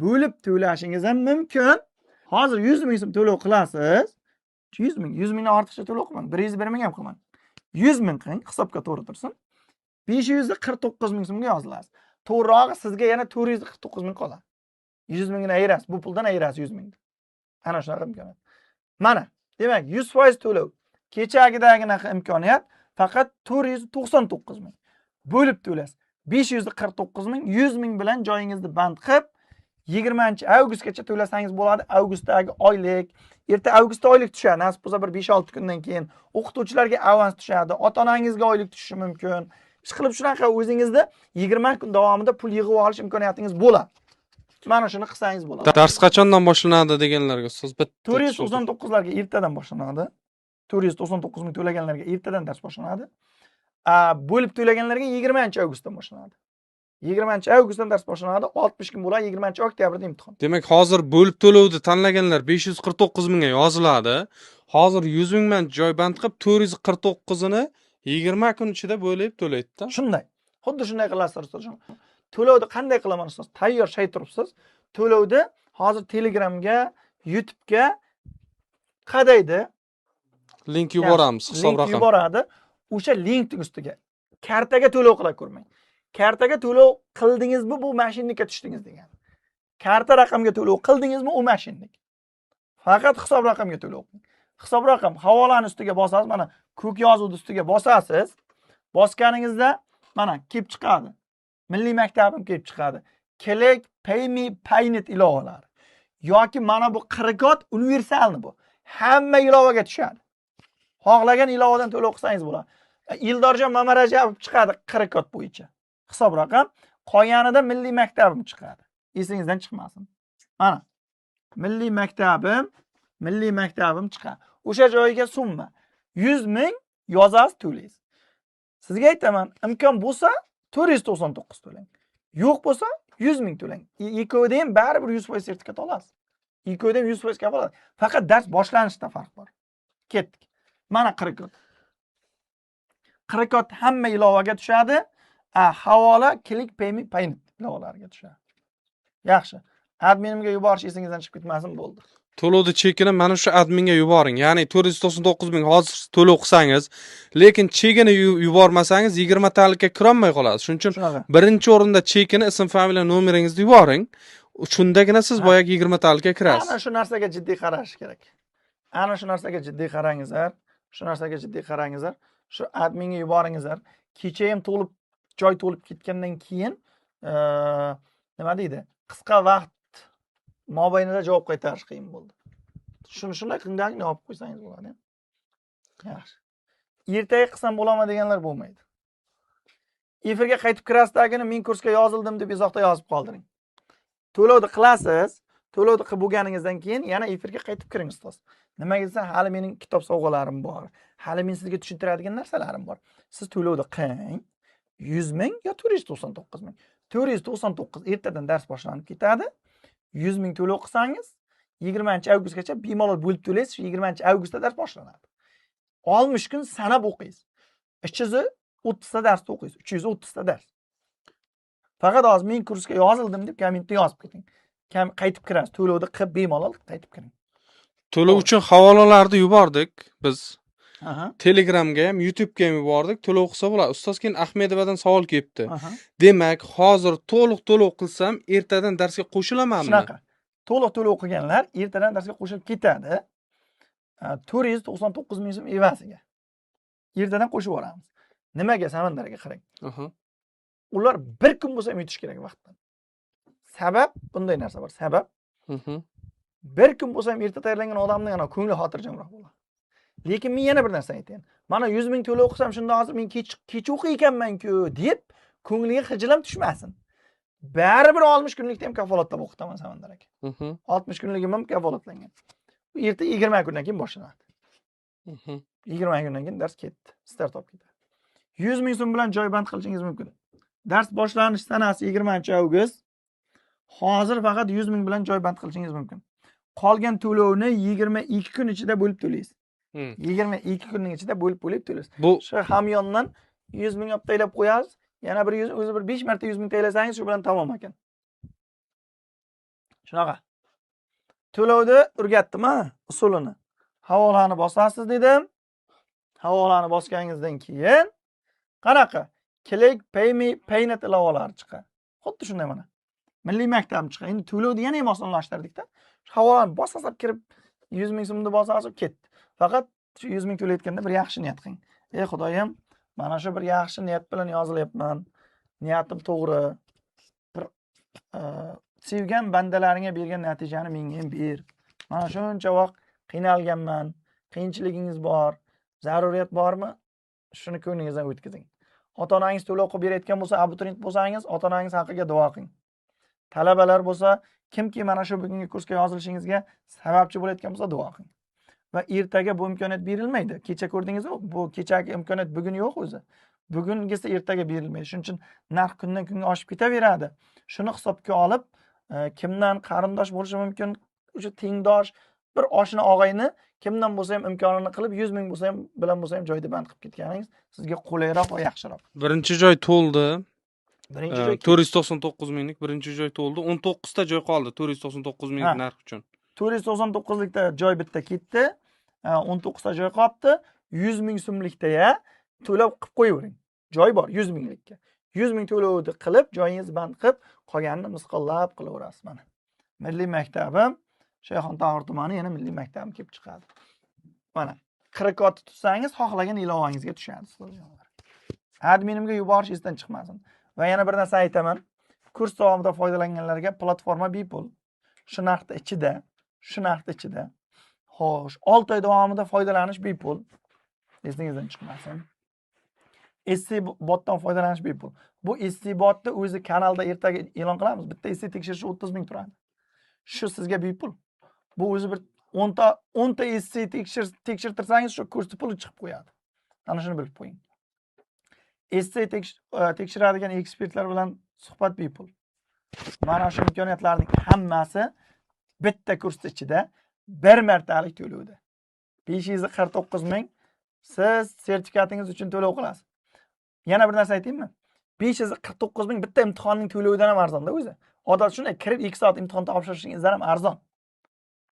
Bo'lib to'lashingiz ham mumkin. Hozir 100 ming so'm to'lov qilasiz. 100 mingdan ortiqcha to'lov qilmang. 101 ming ham qilmang. 100 ming qiling, hisobga to'g'ri tursin. 549 ming so'mga yozilasiz. To'g'rirog'i sizga yana 449 ming qoladi. 100 mingni ayirasiz, bu puldan ayirasiz 100 mingni. Ana shunaqa imkoniyat. Mana, demak 100% to'lov. Kechagidaginaqa imkoniyat faqat 499 ming. Bo'lib to'lasiz. 549 ming, 100 ming bilan joyingizni band qilib 20-avgustgacha to'lasangiz bo'ladi. Avgustdagi oylik, erta avgustda oylik tushadi. Nasib bo'lsa bir 5-6 kundan keyin o'qituvchilarga avans tushadi, ota-onangizga oylik tushishi mumkin. Ish qilib shunaqa o'zingizda 20 kun davomida pul yig'ib olish imkoniyatingiz bo'ladi. Mana shuni qilsangiz bo'ladi. Dars qachondan boshlanadi deganlarga so'z bitta. 499 larga ertadan boshlanadi. 499 ming to'laganlarga ertadan dars boshlanadi. Bo'lib to'laganlarga 20-avgustdan boshlanadi. 20-avgustdan dars boshlanadi. 60 kun bo'ladi, 20-oktyabrda imtihon. Demak, hozir bo'lib to'lovni tanlaganlar 549 mingga yoziladi. Hozir 100 mingdan joy band qilib 449 ni 20 kun ichida bo'lib to'laydi-da. Shunday. Xuddi shunday qilasizlar ustozjon. To'lovni qanday qilaman ustoz? Tayyor shay turibsiz. To'lovni hozir Telegramga, YouTube'ga qadaydi. Link yuboramiz, hisob Link raqam. yuboradi. O'sha linkning ustiga kartaga to'lov qila ko'rmang. Kartaga to'lov qildingizmi, bu mashinnikka tushdingiz degan. Karta raqamga to'lov qildingizmi, u mashinnik. Faqat hisob raqamga to'lov qiling. Hisob raqam havolani ustiga bosasiz, mana ko'k yozuvni ustiga bosasiz. Bosganingizda mana kelib chiqadi. Milliy maktabim kelib chiqadi. Click, Pay Me, Paynet ilovalari. Yoki mana bu qirqot universalni bu. Hamma ilovaga tushadi. Xohlagan ilovadan to'lov qilsangiz bo'ladi. Ildorjon Mamarajabov chiqadi qirqot bo'yicha. Hisob raqam qolganida milliy maktabim chiqadi. Esingizdan chiqmasin. Mana milliy maktabim chiqadi. O'sha joyiga summa 100 ming yozasiz, to'laysiz. Sizga aytaman, imkon bo'lsa 499 to'lang. Yo'q bo'lsa 100 ming to'lang. Ikkovida ham baribir 100% sertifikat olasiz. Ikkovida ham 100% kafolat. Faqat dars boshlanishida farq bor. Ketdik. Mana qirqot. Qirqot hamma ilovaga tushadi. Havola, Click, Pay Me, Paynet ilovalariga tushadi. Yaxshi. Adminimga yuborish esingizdan chiqib ketmasin bo'ldi. To'lovni chekini mana shu adminga yuboring. Ya'ni 499 ming hozir to'lov qilsangiz, lekin chekini yubormasangiz 20 talikka kirolmay qolasiz. Shuning uchun Shunaqa. birinchi o'rinda chekini, ism, familiya, nomeringizni yuboring. Shundagina siz boyagi 20 talikka kirasiz. Ana shu narsaga jiddiy qarash kerak. Ana shu narsaga jiddiy qarangizlar. Shu narsaga jiddiy qarangizlar. Shu adminga yuboringizlar. Kecha ham joy to'lib ketgandan keyin nima deydi? Qisqa vaqt mobaynida javob qaytarish qiyin bo'ldi. Shunday qilgandagina olib qo'ysangiz bo'ladi. Yaxshi. Ertaga qilsam bo'laman deganlar bo'lmaydi. Efirga qaytib kirasizligini men kursga yozildim deb izohda yozib qoldiring. To'lovni qilasiz. To'lovni qilib bo'lganingizdan keyin yana efirga qaytib kiring ustoz. Nimaga desa, hali mening kitob sovg'alarim bor. Hali men sizga tushuntiradigan narsalarim bor. Siz to'lovni qiling. 100 ming yo 499 ming. 499 ertadan dars boshlanib ketadi. 100 ming to'lov qilsangiz 20-avgustgacha bemalol bo'lib to'laysiz. 20-avgustda dars boshlanadi. 60 kun sanab o'qiysiz. 330 ta dars o'qiysiz. 330 ta dars. Faqat hozir men kursga yozildim deb kommentda yozib keting. Qaytib kirasiz. To'lovni qilib bemalol qaytib kiring. To'lov uchun havolalarni yubordik biz. Aha. Telegramga ham, YouTube'ga ham yubordik. To'lov qilsa bo'ladi. Ustoz keyin Ahmedovadan savol kelibdi. Aha. Demak, hozir to'liq to'lov qilsam, ertadan darsga qo'shilamanmi? Shunaqa. To'liq to'lov qilganlar ertadan darsga qo'shilib ketadi. 499 ming so'm evasiga. Ertadan qo'shib yuboramiz. Nimaga Samandarga qarang. Aha. Ular bir kun bo'lsa ham yutish kerak vaqtdan. Sabab bunday narsa bor. Sabab bir kun bo'lsa ham erta tayyorlangan odamning ana ko'ngli xotirjamroq bo'ladi. Lekin men yana bir narsa aytaman. Mana 100 ming to'lov qilsam, shunda hozir men kech o'qiy ekanman-ku deb ko'ngliga xijilam tushmasin. Baribir 60 kunlikda ham kafolatlab o'qitaman Samandar aka. 60 kunligim ham kafolatlangan. Erta 20 kundan keyin boshlanadi. 20 kundan keyin dars ketdi. Start olib ketadi. 100 ming so'm bilan joy band qilishingiz mumkin. Dars boshlanish sanasi 20-avgust. Hozir faqat 100 ming bilan joy band qilishingiz mumkin. Qolgan to'lovni 22 kun ichida bo'lib to'laysiz. 22 kunning ichida bo'lib to'laysiz. Bu Shu hamyondan 100 ming olib taylab qo'yasiz. Yana bir 100, o'zi bir 5 marta 100 ming taylasangiz shu bilan tamom ekan. Shunaqa. To'lovni o'rgatdim-a, usulini. Havolani bosasiz dedim. Havolani bosganingizdan keyin qanaqa? Click, pay me, paynet ilovalari chiqadi. Xuddi shunday mana. Milliy maktab chiqadi. Endi to'lovni yana ham osonlashtirdik-da. Havolani bosasiz kirib 100 ming so'mni bosasiz ketdi. Faqat 100 ming to'layotganda bir yaxshi niyat qiling. Ey Xudoyim, mana shu bir yaxshi niyat bilan yozilyapman. Niyatim to'g'ri. Bir sevgan bandalaringga bergan natijani menga ham ber. Mana shuncha vaqt qiynalganman. Qiyinchiligingiz bor, zaruriyat bormi? Shuni ko'nglingizdan o'tkazing. Ota-onangiz to'lov qilib berayotgan bo'lsa, abituriyent bo'lsangiz, ota-onangiz haqqiga duo qiling. Talabalar bo'lsa, kimki mana shu bugungi kursga yozilishingizga sababchi bo'layotgan bo'lsa, duo qiling. Va ertaga bu imkoniyat berilmaydi. Kecha ko'rdingizmi? Bu kechagi imkoniyat bugun yo'q o'zi. Bugungisi ertaga berilmaydi. Shuning uchun narx kundan kunga oshib ketaveradi. Shuni hisobga olib, kimdan qarindosh bo'lishi mumkin, o'sha tengdosh bir oshna og'ayni kimdan bo'lsa ham imkonini qilib 100 ming bo'lsa ham bilan bo'lsa ham joyda band qilib ketganingiz sizga qulayroq va yaxshiroq. birinchi joy to'ldi. Birinchi joy 499 minglik birinchi joy to'ldi. 19 ta joy qoldi 499 minglik narx uchun. 499 likda joy bitta ketdi. 19 ta joy qolibdi. 100 ming so'mlikda to'lab qilib qo'yavering. Joy bor 100 minglikka. 100 ming to'lovni qilib, joyingizni band qilib, qolganini misqollab qilaverasiz mana. Milliy maktabim, Shayxon Tohir tumani yana milliy maktabim kelib chiqadi. Mana 40 tutsangiz, xohlagan ilovaningizga tushadi. Adminimga yuborish esdan chiqmasin. Va yana bir narsa aytaman. Kurs davomida foydalanganlarga platforma bepul. Shu narxda ichida. Xo'sh, 6 oy davomida foydalanish bepul. Esingizdan chiqmasin. SC botdan foydalanish bepul. Bu SC botni o'zi kanalda ertaga e'lon qilamiz. Bitta SC tekshirishi 30 ming turadi. Shu sizga bepul. Bu o'zi bir 10 ta SC tekshirtirsangiz shu kursni puli chiqib qo'yadi. Ana shuni bilib qo'ying. SC tekshiradigan ekspertlar bilan suhbat bepul. Mana shu imkoniyatlarning hammasi bitta kurs ichida bir martalik to'lovda. 549 ming siz sertifikatingiz uchun to'lov qilasiz. Yana bir narsa aytaymi? 549 ming bitta imtihonning to'lovidan ham arzonda o'zi. odat shunday kirib 2 soat imtihon topshirishingizdan ham arzon.